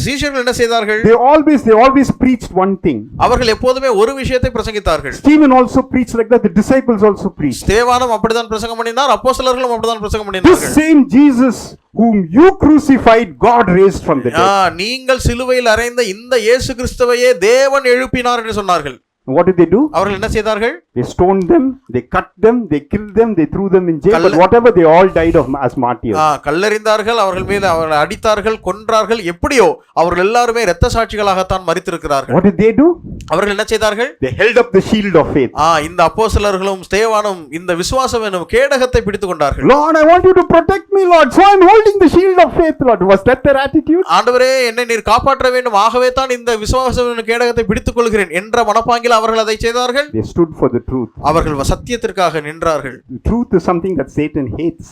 சீஷர்கள் என்ன செய்தார்கள்? They always preached one thing. அவர்கள் எப்போதுமே ஒரு விஷயத்தை பிரசங்கித்தார்கள். Stephen also preached like that. The disciples also preached. ஸ்தேவானும் அப்படிதான் பிரசங்கம் பண்ணினார், அப்போஸ்தலர்களும் அப்படிதான் பிரசங்கம் பண்ணினார்கள். This same Jesus whom you crucified, God raised from the dead. நீங்கள் சிலுவையில் அறைந்த இந்த இயேசு கிறிஸ்துவையே தேவன் எழுப்பினார் என்று சொன்னார்கள். What did they do? அவர்கள் என்ன செய்தார்கள்? They stoned them, they cut them, they killed them, they threw them in jail. But whatever, they all died as martyrs. கல்லெறிந்தார்கள், அவர்கள் மீது அவர்களை அடித்தார்கள், கொன்றார்கள். எப்படியோ அவர்கள் எல்லாரும் இரத்த சாட்சிகளாகத்தான் மரித்திருக்கிறார்கள். What did they do? அவர்கள் என்ன செய்தார்கள்? They held up the shield of faith. இந்த அப்போஸ்தலர்களும் ஸ்தேவானும் இந்த விசுவாசம் என்னும் கேடகத்தை பிடித்துக் கொண்டார்கள். Lord, I want you to protect me, Lord, so I'm holding the shield of faith, Lord. Was that their attitude? ஆண்டவரே, என்னை நீர் காப்பாற்ற வேண்டும், ஆகவே தான் இந்த விசுவாசம் என்னும் கேடகத்தை பிடித்துக் கொள்கிறேன் என்ற மனப்பாங்கில் அவர்கள் அதை செய்தார்கள். They stood for the truth. அவர்கள் சத்தியத்திற்காக நின்றார்கள். The truth is something that Satan hates.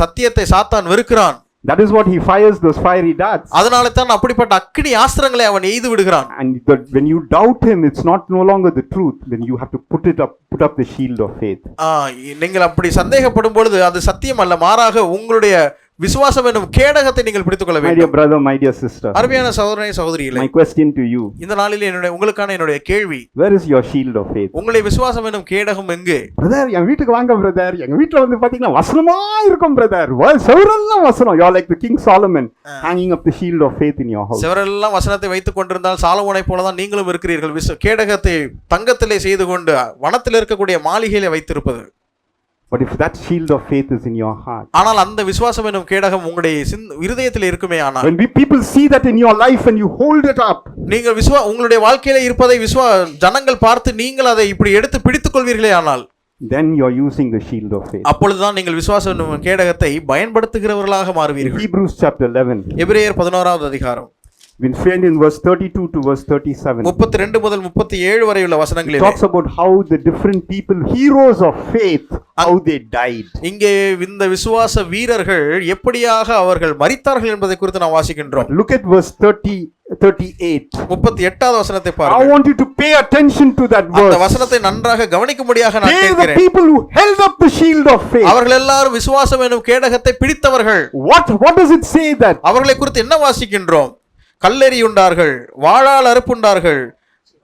சத்தியத்தை சாத்தான் வெறுக்கிறான். That is what he fires those fiery darts. அதனால தான் அப்படிப்பட்ட அக்கினி ஆஸ்திரங்களை அவன் எய்து விடுகிறான். And when you doubt him, it's not no longer the truth. Then you have to put up the shield of faith. நீங்கள் அப்படி சந்தேகப்படும் பொழுது அது சத்தியம் அல்ல, மாறாக உங்களுடைய விசுவாசம் என்னும் கேடகத்தை நீங்கள் பிடித்துக் கொள்ள வேண்டும். My dear brother, my dear sister. அருமையான சகோதரனே சகோதரிகளே, my question to you. இந்த நாளிலே என்னுடைய கேள்வி, where is your shield of faith? உங்களுடைய விசுவாசம் என்னும் கேடகம் எங்கே? பிரதர், எங்க வீட்டுக்கு வாங்க பிரதர். எங்க வீட்ல வந்து பாத்தீங்கன்னா வசனமா இருக்கும் பிரதர். செவரெல்லாம் வசனம். You are like the King Solomon hanging up the shield of faith in your house. செவரெல்லாம் வசனத்தை வைத்துக் கொண்டிருந்தால் சாலமோனை போல தான் நீங்களும் இருக்கிறீர்கள். கேடகத்தை தங்கத்திலே செய்து கொண்டு வனத்தில் இருக்கக்கூடிய மாளிகையிலே வைத்திருப்பது. But if that shield of faith is in your heart, ஆனால் அந்த விசுவாசம் என்னும் கேடகம் உங்களுடைய இருதயத்தில் இருக்குமே ஆனால், when people see that in your life and you hold it up, நீங்கள் உங்களுடைய வாழ்க்கையில இருப்பதை ஜனங்கள் பார்த்து நீங்கள் அதை இப்படி எடுத்து பிடித்துக் கொள்வீர்களே ஆனால், then you are using the shield of faith. அப்பொழுதுதான் நீங்கள் விசுவாசம் என்னும் கேடகத்தை பயன்படுத்துகிறவர்களாக மாறுவீர்கள். Hebrews chapter 11. எபிரேயர் 11வது அதிகாரம். We find in verse 32 to verse 37. 32 முதல் 37 வரை உள்ள வசனங்களிலே talks about how the different people, heroes of faith, how they died. இங்கே இந்த விசுவாச வீரர்கள் எப்படியாக அவர்கள் மரித்தார்கள் என்பதை குறித்து நாம் வாசிக்கின்றோம். Look at verse 38. 38வது வசனத்தை பாருங்கள். I want you to pay attention to that verse. அந்த வசனத்தை நன்றாக கவனிக்கும்படியாக நான் கேட்கிறேன். The people who held up the shield of faith. அவர்கள் எல்லாரும் விசுவாசம் என்னும் கேடகத்தை பிடித்தவர்கள். What does it say that? அவர்களை குறித்து என்ன வாசிக்கின்றோம்? கல்லெறியுண்டார்கள், வாளால் அறுப்புண்டார்கள்,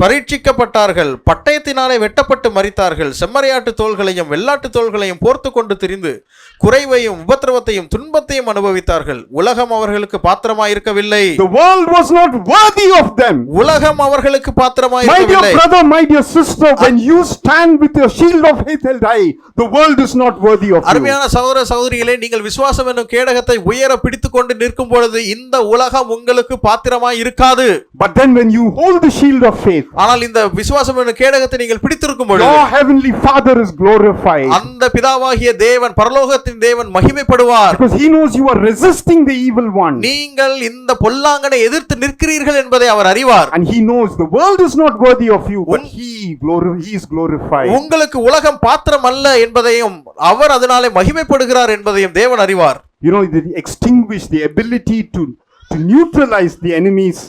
பரீட்சிக்கப்பட்டார்கள், பட்டயத்தினாலே வெட்டப்பட்டு மரித்தார்கள், செம்மறியாட்டு தோள்களையும் வெள்ளாட்டு தோள்களையும் போர்த்து கொண்டு திரிந்து குறைவையும் உபத்திரவத்தையும் துன்பத்தையும் அனுபவித்தார்கள். உலகம் அவர்களுக்கு பாத்திரமாய் இருக்கவில்லை. The world was not worthy of them. உலகம் அவர்களுக்கு பாத்திரமாய் My இருக்கவில்லை. dear brother, my dear sister, when you stand with your shield of faith held high, the world is not worthy of you. அருமையான சகோதர சகோதரிகளே, நீங்கள் விசுவாசம் என்னும் கேடகத்தை உயர பிடித்துக் கொண்டு நிற்கும் பொழுது இந்த உலகம் உங்களுக்கு பாத்திரமாய் இருக்காது. But then when you hold the shield of faith, ஆனால் இந்த விசுவாசம் என்னும் கேடகத்தை நீங்கள் பிடித்திருக்கும் பொழுது your heavenly Father is glorified. அந்த பிதாவாகிய தேவன், பரலோகத்தின் தேவன் மகிமைப்படுவார். Because he knows you are resisting the evil one. நீங்கள் இந்த பொல்லாங்கனை எதிர்த்து நிற்கிறீர்கள் என்பதை அவர் அறிவார். And he knows the world is not worthy of you, but he is glorified. உங்களுக்கு உலகம் பாத்திரம் அல்ல என்பதையும் அவர் அதனாலே மகிமைப்படுகிறார் என்பதையும் தேவன் அறிவார். You know, they extinguish the ability to neutralize the enemy's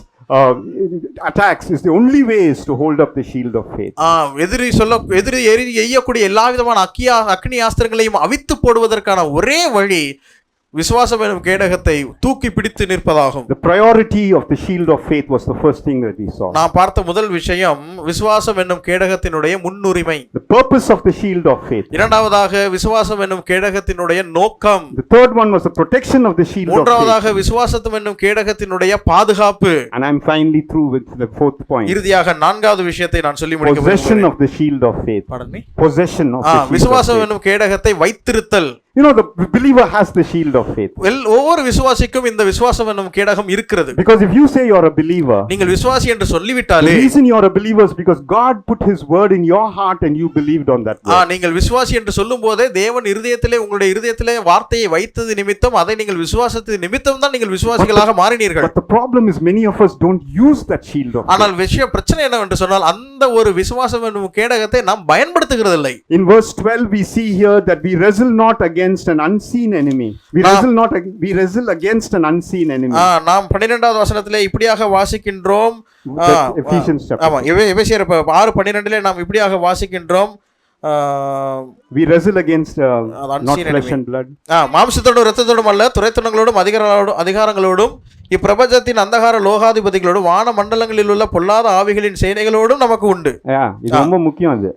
attacks is the only way is to hold up the shield of faith. எதிரி எய்யக்கூடிய எல்லா விதமான அக்னி ஆஸ்திரங்களையும் அவித்து போடுவதற்கான ஒரே வழி விசுவாசம் என்னும் கேடகத்தை தூக்கி பிடித்து நிற்பதாகும். The priority of the shield of faith was the first thing that we saw. நாம் பார்த்த முதல் விஷயம் விசுவாசம் என்னும் கேடகத்தினுடைய முன்னுரிமை. The purpose of the shield of faith. இரண்டாவதாக விசுவாசம் என்னும் கேடகத்தினுடைய நோக்கம். The third one was the protection of the shield of faith. மூன்றாவதாக விசுவாசம் என்னும் கேடகத்தினுடைய பாதுகாப்பு. And I'm finally through with the fourth point. இறுதியாக நான்காவது விஷயத்தை நான் சொல்லி முடிக்க விரும்புகிறேன். Possession of the shield of faith. Pardon me? Possession of the shield of faith. விசுவாசம் என்னும் கேடகத்தை வைத்திருத்தல். You know, the believer has the shield of faith. ஒவ்வொரு விசுவாசிக்கும் இந்த விசுவாசம் என்னும் கேடகம் இருக்கிறது. Because if you say you're a believer, நீங்கள் விசுவாசி என்று சொல்லிவிட்டாலே, the reason you're a believer is because God put his word in your heart and you believed on that word. நீங்கள் விசுவாசி என்று சொல்லும்போதே தேவன் இருதயத்திலே உங்களுடைய இருதயத்திலே வார்த்தையை வைத்தது நிமித்தம், அதை நீங்கள் விசுவாசத்து நிமித்தம் தான் நீங்கள் விசுவாசிகளாக மாறினீர்கள். But the problem is many of us don't use that shield of faith. ஆனால் பிரச்சனை என்னவென்று சொன்னால் அந்த ஒரு விசுவாசம் என்னும் கேடகத்தை நாம் பயன்படுத்துகிறதில்லை. In verse 12 we see here that we wrestle not against an unseen enemy. We wrestle against an unseen enemy. நாம் 12வது வசனத்திலே இப்படியாக வாசிக்கின்றோம். Ephesians chapter. ஆமா, எபேசியர் 6:12 நாம் இப்படியாக வாசிக்கின்றோம். We wrestle against not flesh and blood. மாம்சத்தோடும் இரத்தத்தோடும் அல்ல, துரைத்தனங்களோடும் அதிகாரங்களோடும் இப்பிரபஞ்சத்தின் அந்தகார லோகாதிபதிகளோடும் வான மண்டலங்களில் உள்ள பொல்லாத ஆவிகளின் சேனைகளோடும் நமக்கு உண்டு. இது ரொம்ப முக்கியம். அது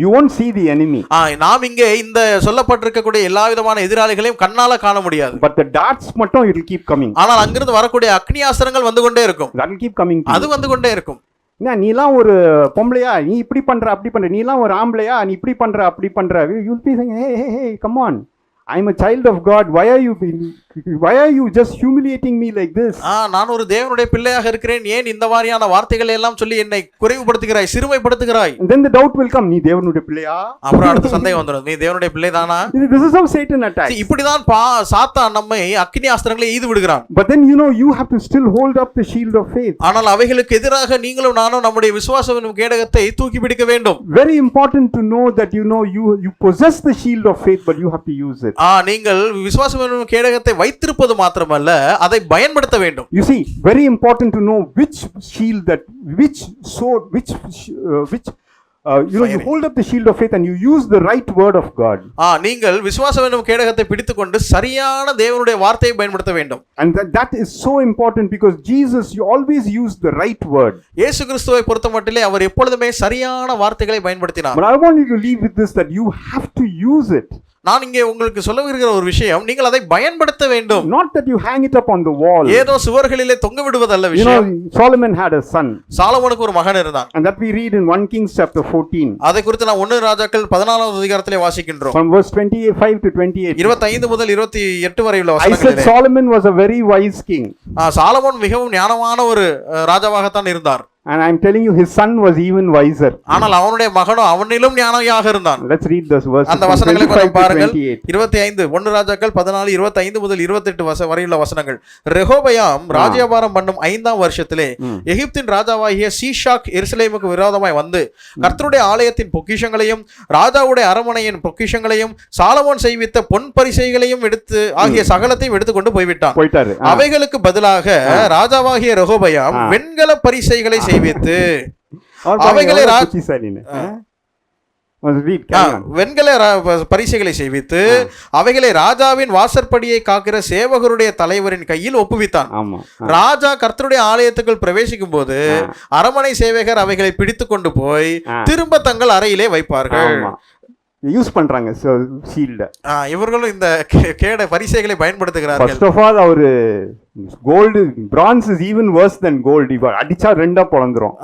you won't see the enemy. நாம் இங்கே இந்த சொல்லப்பட்டிருக்கக்கூடிய எல்லா விதமான எதிராளிகளையும் கண்ணால காண முடியாது. But the darts மட்டும் it will keep coming. ஆனால் அங்கிருந்து வரக்கூடிய அக்னி ஆஸ்திரங்கள் வந்து கொண்டே இருக்கும். That will keep coming. அது வந்து கொண்டே இருக்கும். நீலாம் ஒரு பொம்பளையா, நீ இப்படி பண்ற அப்படி பண்ற, நீலாம் ஒரு ஆம்பளையா, நீ இப்படி பண்ற அப்படி பண்ற, you will be saying, hey come on, I am a child of God, why are you Why are you just humiliating me like this? நான் ஒரு தேவனுடைய பிள்ளையாக இருக்கிறேன், ஏன் இந்த மாதிரியான வார்த்தைகளை எல்லாம் சொல்லி என்னை குறைவுபடுத்துகிறாய், சிறுமைப்படுத்துகிறாய்? And then the doubt will come, நீ தேவனுடைய பிள்ளையா? அப்புறம் அடுத்த சந்தேகம் வந்துடும், நீ தேவனுடைய பிள்ளைதானா? This is how Satan attacks. இப்படிதான் சாத்தான் நம்மை அக்கினி ஆஸ்திரங்களை எய்து விடுகிறான். But then you have to still hold up the shield of faith. ஆனால் அவைகளுக்கு எதிராக நீங்களும் நானும் நம்முடைய விசுவாசம் என்னும் கேடகத்தை தூக்கி பிடிக்க வேண்டும். Very important to know that you possess the shield of faith, but you have to use it. நீங்கள் விசுவாசம் என்னும் கேடகத்தை வைத்திருப்பது மாத்திரமல்ல, அதை பயன்படுத்த வேண்டும். You see, very important to know which shield which sword, you hold up the shield of faith and you use the right word of God. நீங்கள் விசுவாசம் என்னும் கேடகத்தை பிடித்துக்கொண்டு சரியான தேவனுடைய வார்த்தையை பயன்படுத்த வேண்டும். And that is so important because Jesus, you always use the right word. இயேசு கிறிஸ்துவை பொறுத்தமட்டிலே அவர் எப்பொழுதுமே சரியான வார்த்தைகளை பயன்படுத்தினார். But I want you to leave with this, that you have to use it. நான் இங்கே உங்களுக்கு சொல்ல விரும்புகிற ஒரு விஷயம், நீங்கள் அதை பயன்படுத்த வேண்டும். Not that you hang it up on the wall. ஏதோ சுவர்களிலே தொங்க விடுவதல்ல விஷயம். Solomon had a son. சாலமோனுக்கு ஒரு மகன் இருந்தான். And that we read in 1 Kings chapter 14. அதை குறித்து நான் 1 ராஜாக்கள் 14வது அதிகாரத்திலே வாசிக்கின்றோம். From verse 25 to 28. 25 முதல் 28 வரை உள்ள வசனங்களிலே. I said Solomon was a very wise king. Solomon மிகவும் ஞானமான ஒரு ராஜாவாகத்தான் இருந்தார். And I'm telling you, his son was even wiser. ஆனால் அவனுடைய மகனும் அவனிலும் ஞானியாக இருந்தான். Let's read this verse. அந்த வசனங்களை பாருங்கள். 25 1 ராஜாக்கள் 14 25 முதல் 28 வரையுள்ள வசனங்கள். ரெகோபயாம் ராஜ்யபாரம் பண்ணும் 5ஆம் வருஷத்திலே எகிப்தின் ராஜாவாகிய சீஷாக் எருசலேமுக்கு விரோதமாய் வந்து கர்த்தருடைய ஆலயத்தின் பொக்கிஷங்களையும் ராஜாவுடைய அரமனையின் பொக்கிஷங்களையும் சாலமோன் செய்வித்த பொன் பரிசைகளையும் எடுத்து ஆகிய சகலத்தையும் எடுத்துக்கொண்டு போய்விட்டான். அவைகளுக்கு பதிலாக ராஜாவாகிய ரெகோபயாம் வெண்கல பரிசைகளை செய்வித்து அவைகளை வெண்கல பரிசைகளை செய்வித்து அவைகளை ராஜாவின் வாசற்படியை காக்கிற சேவகருடைய தலைவரின் கையில் ஒப்புவித்தான். ராஜா கர்த்தருடைய ஆலயத்துக்குள் பிரவேசிக்கும் போது அரமனை சேவகர் அவைகளை பிடித்து கொண்டு போய் திரும்ப தங்கள் அறையிலே வைப்பார்கள். யூஸ் பண்றாங்க ஷீல்ட். இவர்களும் இந்த கேட பரிசைகளை பயன்படுத்துகிறார்கள். First of all, our gold, bronze is even worse than gold. இவ அடிச்சா ரெண்டா பொளந்துரும்.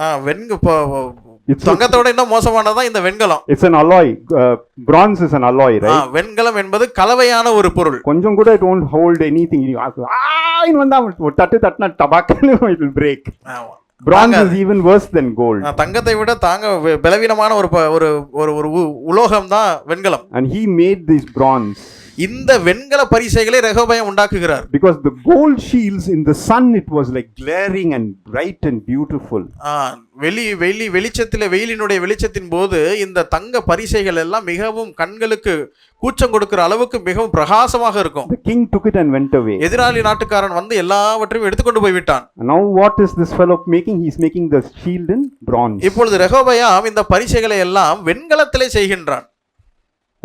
தங்கத்தோட இன்னும் மோசமானதான் இந்த வெண்கலம். It's an alloy. Bronze is an alloy, right? வெண்கலம் என்பது கலவையான ஒரு பொருள். கொஞ்சம் கூட it won't hold anything. வந்தா ஒரு தட்டுனா டபாக்குன்னு it will break. Bronze is even worse than gold. தங்கத்தை விட பலவீனமான ஒரு உலோகம் தான் வெண்கலம். And he made this bronze. இந்த வெண்கல பரிசைகளை Rehoboam உண்டாக்குகிறார். Because the gold shields in the sun, it was like glaring and bright and beautiful. வெயிலினுடைய வெளிச்சத்தின் போது இந்த தங்க பரிசைகள் எல்லாம் மிகவும் கண்களுக்கு கூச்சம் கொடுக்கிற அளவுக்கு மிகவும் பிரகாசமாக இருக்கும். The king took it and went away. எதிராளி நாட்டுக்காரன் வந்து எல்லாவற்றையும் எடுத்துக்கொண்டு போய் விட்டான். Now what is this fellow making? He is making the shield in bronze. இப்பொழுது ரெகோபயாம் இந்த பரிசைகளை எல்லாம் வெண்கலத்திலே செய்கின்றான்.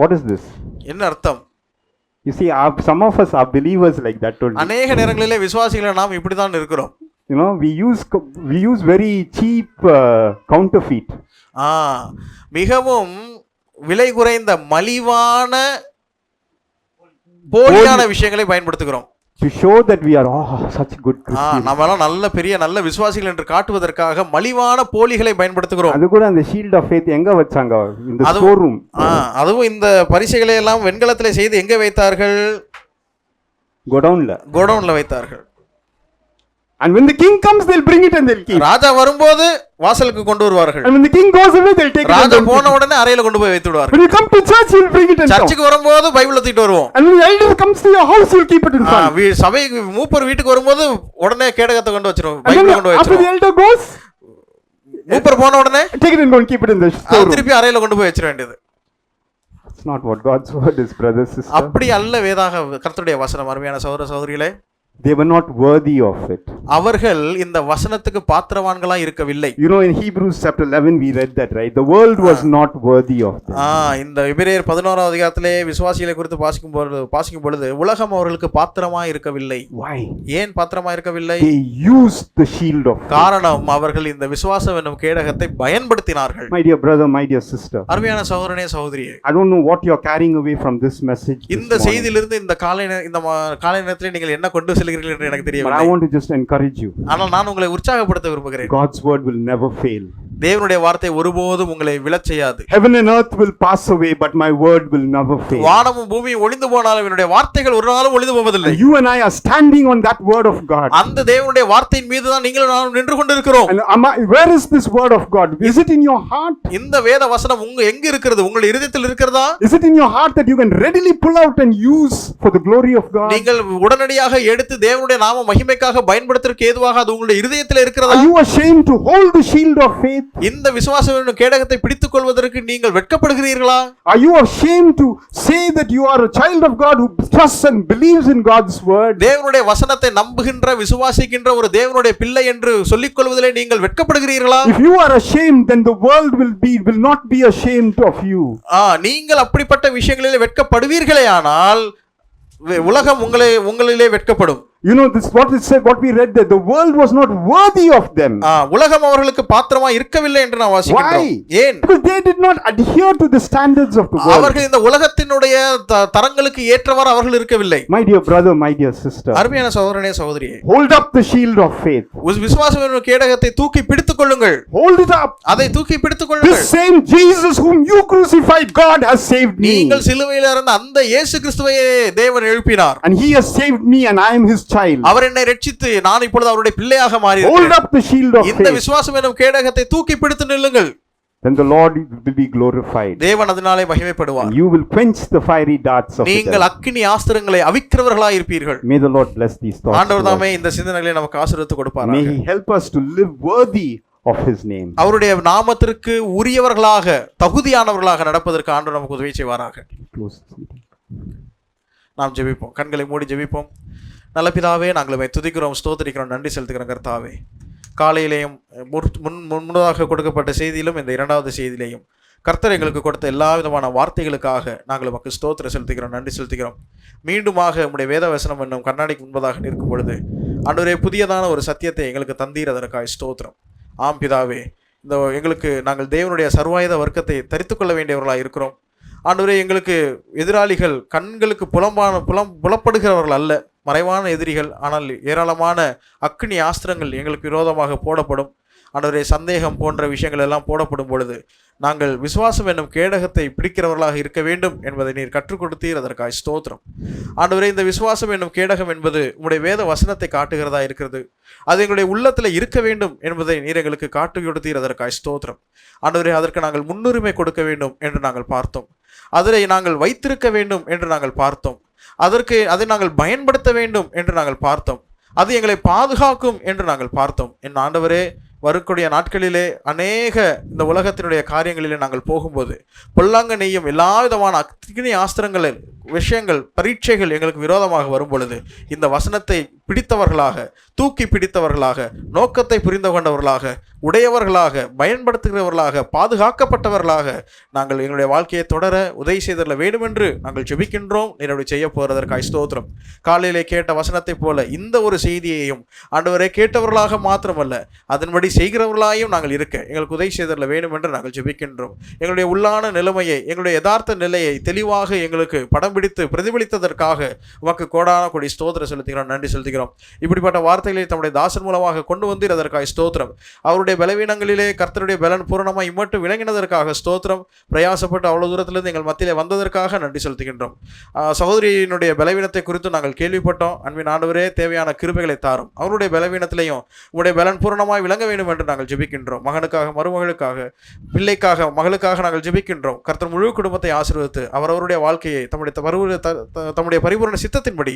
What is this? என்ன அர்த்தம்? You see, some of us are believers like that only. அநேக நேரங்களிலே விசுவாசிகளே நாம் இப்படி தான் இருக்கிறோம். We use very cheap counterfeit. மிகவும் விலை குறைந்த மலிவான போலியான விஷயங்களை பயன்படுத்துகிறோம். To show that we are such good Christians. நாமெல்லாம் நல்ல விசுவாசிகள் என்று காட்டுவதற்காக மலிவான போலிகளை பயன்படுத்துகிறோம். அது கூட அந்த shield of faith எங்க வச்சாங்க? இந்த ஸ்டோர் அதுவும் இந்த பரிசைகளை எல்லாம் வெண்கலத்திலே செய்து எங்க வைத்தார்கள்? கோடவுன்ல வைத்தார்கள். And when the king comes, they'll bring it and they'll keep. ராஜா வரும்போது வாசலுக்கு கொண்டு வருவார்கள். And when the king goes away, they'll take it. ராஜா போன உடனே அறையில கொண்டு போய் வைத்து விடுவார்கள். When you come to church, you'll bring it and சர்ச்சுக்கு வரும்போது பைபிளை தூக்கிட்டு வருவோம். And when the elder comes to your house, you'll keep it in front. சபைக்கு மூப்பர் வீட்டுக்கு வரும்போது உடனே கேடகத்தை கொண்டு வச்சிருவோம், பைபிளை கொண்டு வச்சிருவோம். After the elder goes, மூப்பர் போன உடனே take it and go and keep it in the store. திருப்பி அறையில கொண்டு போய் வச்சிர வேண்டியது. It's not what God's word is, brothers and sisters. அப்படி அல்ல வேதாக கர்த்தருடைய வசனம். அருமையான சகோதர சகோதரிகளே, they were not worthy of it. அவர்கள் இந்த வசனத்துக்கு பாத்திரவான்களா இருக்கவில்லை. In Hebrews chapter 11 we read that, right? The world was not worthy of them. இந்த எபிரேயர் 11வது அதிகாரத்திலே விசுவாசிகளை குறித்து வாசிக்கும் பொழுது உலகம் அவர்களுக்கு பாத்திரமா இருக்கவில்லை. Why? ஏன் பாத்திரமா இருக்கவில்லை? They used the shield of faith. காரணம் அவர்கள் இந்த விசுவாசம் என்னும் கேடகத்தை பயன்படுத்தினார்கள். My dear brother, my dear sister, அருமையான சகோதரனே சகோதரியே, I don't know what you are carrying away from this message. இந்த செய்தியிலிருந்து இந்த காலை நேரத்திலே நீங்கள் என்ன கொண்டு எனக்கு தெரியவில்லை. But I want to just encourage you. ஆனால் நான் உங்களை உற்சாகப்படுத்த விரும்புகிறேன். God's word will never fail. தேவனுடைய வார்த்தை ஒருபோதும் உங்களை விழச் செய்யாது. Heaven and earth will pass away, but my word will never fail. வானமும் பூமியும் ஒளிந்து போனாலும் என்னுடைய வார்த்தைகள் ஒரு நாளும் ஒளிந்து போவதில்லை. And you and I are standing on that word of God. அந்த தேவனுடைய வார்த்தையின் மீது தான் நீங்களும் நானும் நின்று கொண்டிருக்கிறோம். And where is this word of God? Is it in your heart? இந்த வேத வசனம் எங்க இருக்கிறது? உங்கள் இதயத்தில் இருக்கிறதா? Is it in your heart that you can readily pull out and use for the glory of God? நீங்கள் உடனடியாக எடுத்து தேவனுடைய நாம மகிமைக்காக பயன்படுத்துவதற்கு ஏதுவாக அது உங்களுடைய இதயத்தில் இருக்கிறதா? Are you ashamed to hold the shield of faith? இந்த விசுவாசம் என்னும் கேடகத்தை பிடித்துக் கொள்வதற்கு நீங்கள் வெட்கப்படுகிறீர்களா? Are you ashamed to say that you are a child of God who trusts and believes in God's word? தேவனுடைய வசனத்தை நம்புகின்ற விசுவாசிக்கின்ற ஒரு தேவனுடைய பிள்ளை என்று சொல்லிக் கொள்வதிலே நீங்கள் வெட்கப்படுகிறீர்களா? If you are ashamed, then the world will not be ashamed of you. நீங்கள் அப்படிப்பட்ட விஷயங்களிலே வெட்கப்படுவீர்களே ஆனால் உலகம் உங்களிலே வெட்கப்படும். You know, this what it said, what we read, that the world was not worthy of them. உலகம் அவர்களுக்கு பாத்திரமா இருக்கவில்லை என்று நான் வாசிக்கிறோம். ஏன்? Because they did not adhere to the standards of the world. அவர்கள் இந்த உலகத்தினுடைய தரங்களுக்கு ஏற்றவாறு அவர்கள் இருக்கவில்லை. My dear brother, my dear sister, அருமையான சகோதரனே சகோதரியே, hold up the shield of faith. விசுவாசம் என்னும் கேடகத்தை தூக்கி பிடித்துக் கொள்ளுங்கள். Hold it up. அதை தூக்கி பிடித்துக் கொள்ளுங்கள். This same Jesus whom you crucified, God has saved me. நீங்கள் சிலுவையில் இருந்த அந்த இயேசு கிறிஸ்துவையே தேவன் எழுப்பினார். And he has saved me and I am his child. அவர் என்னை ரட்சித்து நான் இப்பொழுது அவருடைய பிள்ளையாக மாறியிருக்கிறேன். Hold up the shield of faith. இந்த விசுவாசம் என்னும் கேடகத்தை தூக்கி பிடித்து நில்லுங்கள். Then the Lord will be glorified. தேவன் அதனாலே மகிமைப்படுவார். You will quench the fiery darts of the நீங்கள் அக்கினி ஆஸ்திரங்களை அவிக்கிறவர்களாய் இருப்பீர்கள். May the Lord bless these thoughts. ஆண்டவர் தாமே இந்த சிந்தனைகளை நமக்கு ஆசீர்வதித்து கொடுப்பாராக. May he help us to live worthy of his name. அவருடைய நாமத்திற்கு உரியவர்களாக தகுதியானவர்களாக நடப்பதற்கு ஆண்டவர் நமக்கு உதவி செய்வாராக. நாம் ஜெபிப்போம். கண்களை மூடி ஜெபிப்போம். நல்ல பிதாவே, நாங்கள் துதிக்கிறோம், ஸ்தோத்திரிக்கிறோம், நன்றி செலுத்துகிறோம் கர்த்தாவே. காலையிலேயும் முன்னதாக கொடுக்கப்பட்ட செய்தியிலும் இந்த இரண்டாவது செய்தியிலேயும் கர்த்தர் எங்களுக்கு கொடுத்த எல்லா விதமான வார்த்தைகளுக்காக நாங்கள் நமக்கு ஸ்தோத்திரம் செலுத்துகிறோம், நன்றி செலுத்துகிறோம். மீண்டுமாக உம்முடைய வேத வசனம் என்னும் கண்ணாடிக்கு முன்பதாக நிற்கும் பொழுது ஆண்டவரே புதியதான ஒரு சத்தியத்தை எங்களுக்கு தந்தீர், அதற்காக ஸ்தோத்திரம். ஆம் பிதாவே, இந்த எங்களுக்கு நாங்கள் தேவனுடைய சர்வாயுத வர்க்கத்தை தரித்து கொள்ள வேண்டியவர்களாக இருக்கிறோம். ஆண்டவரே, எங்களுக்கு எதிராளிகள் கண்களுக்கு புலப்படுகிறவர்கள் அல்ல, மறைவான எதிரிகள். ஆனால் ஏராளமான அக்கினி ஆஸ்திரங்கள் எங்களுக்கு விரோதமாக போடப்படும். ஆண்டவரே, சந்தேகம் போன்ற விஷயங்கள் எல்லாம் போடப்படும் பொழுது நாங்கள் விசுவாசம் என்னும் கேடகத்தை பிடிக்கிறவர்களாக இருக்க வேண்டும் என்பதை நீர் கற்றுக் கொடுத்தீர், அதற்காக ஸ்தோத்திரம். ஆண்டவரே, இந்த விசுவாசம் என்னும் கேடகம் என்பது உங்களுடைய வேத வசனத்தை காட்டுகிறதா இருக்கிறது. அது எங்களுடைய உள்ளத்தில் இருக்க வேண்டும் என்பதை நீர் எங்களுக்கு காட்டு கொடுத்தீர், அதற்காக ஸ்தோத்திரம். ஆண்டவரே, அதற்கு நாங்கள் முன்னுரிமை கொடுக்க வேண்டும் என்று நாங்கள் பார்த்தோம். அதை நாங்கள் வைத்திருக்க வேண்டும் என்று நாங்கள் பார்த்தோம். அதை நாங்கள் பயன்படுத்த வேண்டும் என்று நாங்கள் பார்த்தோம். அது எங்களை பாதுகாக்கும் என்று நாங்கள் பார்த்தோம். என் ஆண்டவரே, வரக்கூடிய நாட்களிலே அநேக இந்த உலகத்தினுடைய காரியங்களிலே நாங்கள் போகும்போது பொல்லாங்க நெய்யும் எல்லா விதமான அக்னி ஆஸ்திரங்கள் விஷயங்கள் பரீட்சைகள் எங்களுக்கு விரோதமாக வரும் பொழுது இந்த வசனத்தை பிடித்தவர்களாக, தூக்கி பிடித்தவர்களாக, நோக்கத்தை புரிந்து கொண்டவர்களாக, உடையவர்களாக, பயன்படுத்துகிறவர்களாக, பாதுகாக்கப்பட்டவர்களாக நாங்கள் எங்களுடைய வாழ்க்கையை தொடர உதவி செய்தல வேண்டுமென்று நாங்கள் ஜெபிக்கின்றோம். நீரடி செய்ய போறதற்காக ஸ்தோத்திரம். காலையிலே கேட்ட வசனத்தை போல இந்த ஒரு செய்தியையும் ஆண்டவரே கேட்டவர்களாக மாத்திரமல்ல, அதன்படி செய்கிறவர்களாயும் நாங்கள் இருக்க எங்களுக்கு உதவி செய்தல வேண்டும் என்று நாங்கள் ஜெபிக்கின்றோம். எங்களுடைய உள்ளான நிலைமையை, எங்களுடைய யதார்த்த நிலையை தெளிவாக எங்களுக்கு படம் பிடித்து பிரதிபலித்ததற்காக உமக்கு கோடான கொடி ஸ்தோத்திரம் செலுத்துகிறோம், நன்றி செலுத்துகிறோம். இப்படிப்பட்ட வார்த்தைகளை தம்முடைய தாசன் மூலமாக கொண்டு வந்தீர், அதற்காக ஸ்தோத்திரம். அவருடைய பலவீனங்களிலே கர்த்தருடைய பலன் பூரணமாக இம்மட்டும் விளங்கினதற்காக ஸ்தோத்திரம். பிரயாசப்பட்டு அவ்வளவு தூரத்திலிருந்து எங்கள் மத்தியிலே வந்ததற்காக நன்றி செலுத்துகின்றோம். சகோதரியினுடைய பலவீனத்தை குறித்து நாங்கள் கேள்விப்பட்டோம். அன்பின் ஆண்டவரே, தேவையான கிருபைகளை தாரும். அவருடைய பலவீனத்திலையும் உங்களுடைய பலன் பூரணமாய் விளங்க வேண்டும் என்று நாங்கள் ஜெபிக்கின்றோம். மகனுக்காக, மருமகளுக்காக, பிள்ளைக்காக, மகளுக்காக நாங்கள் ஜெபிக்கின்றோம். கர்த்தர் முழு குடும்பத்தை ஆசீர்வதித்து அவரவருடைய வாழ்க்கையை தம்முடைய பரிபூரண சித்தத்தின்படி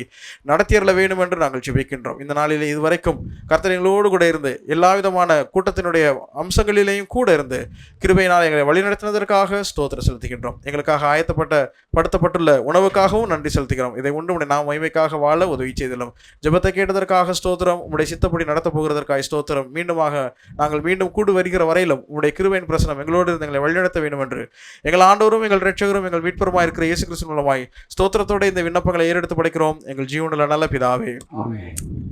நடத்தியறல வேண்டும் என்று நாங்கள் ஜெபிக்கின்றோம். இந்த நாளிலே இதுவரைக்கும் கர்த்தர் எங்களோடு கூட இருந்து எல்லா விதமான கூட்டத்தினுடைய அம்சங்களிலேயும் கூட இருந்து கிருபையினால் எங்களை வழிநடத்தினதற்காக ஸ்தோத்திரம் செலுத்துகின்றோம். எங்களுக்காக படுத்தப்பட்டுள்ள உணவுக்காகவும் நன்றி செலுத்துகிறோம். இதை உண்டு நாம் மகிமைக்காக வாழ உதவி செய்தலும். ஜெபத்தை கேட்டதற்காக ஸ்தோத்திரம். உம்முடைய சித்தப்படி நடத்த போகிறதற்காக ஸ்தோத்திரம். நாங்கள் மீண்டும் கூடு வருகிற வரையிலும் உம்முடைய கிருபையின் பிரசனம் எங்களோடு இருந்து எங்களை வழிநடத்த வேண்டும் என்று எங்கள் ஆண்டவரும் எங்கள் இரட்சகரும் எங்கள் மீட்பருமாய் இருக்கிற இயேசு கிறிஸ்து மூலமாய் ஸ்தோத்திரத்தோட இந்த விண்ணப்பங்களை ஏறெடுத்து படைக்கிறோம் எங்கள் ஜீவனுள்ள நல்ல பிதாவே.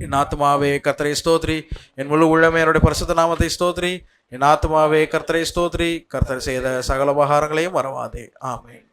என் ஆத்துமாவே கர்த்தரை ஸ்தோத்ரி, என் முழு உள்ளமே என்னுடைய பரிசுத்த நாமத்தை ஸ்தோத்ரி. என் ஆத்துமாவே கர்த்தரை ஸ்தோத்ரி, கர்த்தர் செய்த சகல உபகாரங்களையும் மறவாதே. ஆமென்.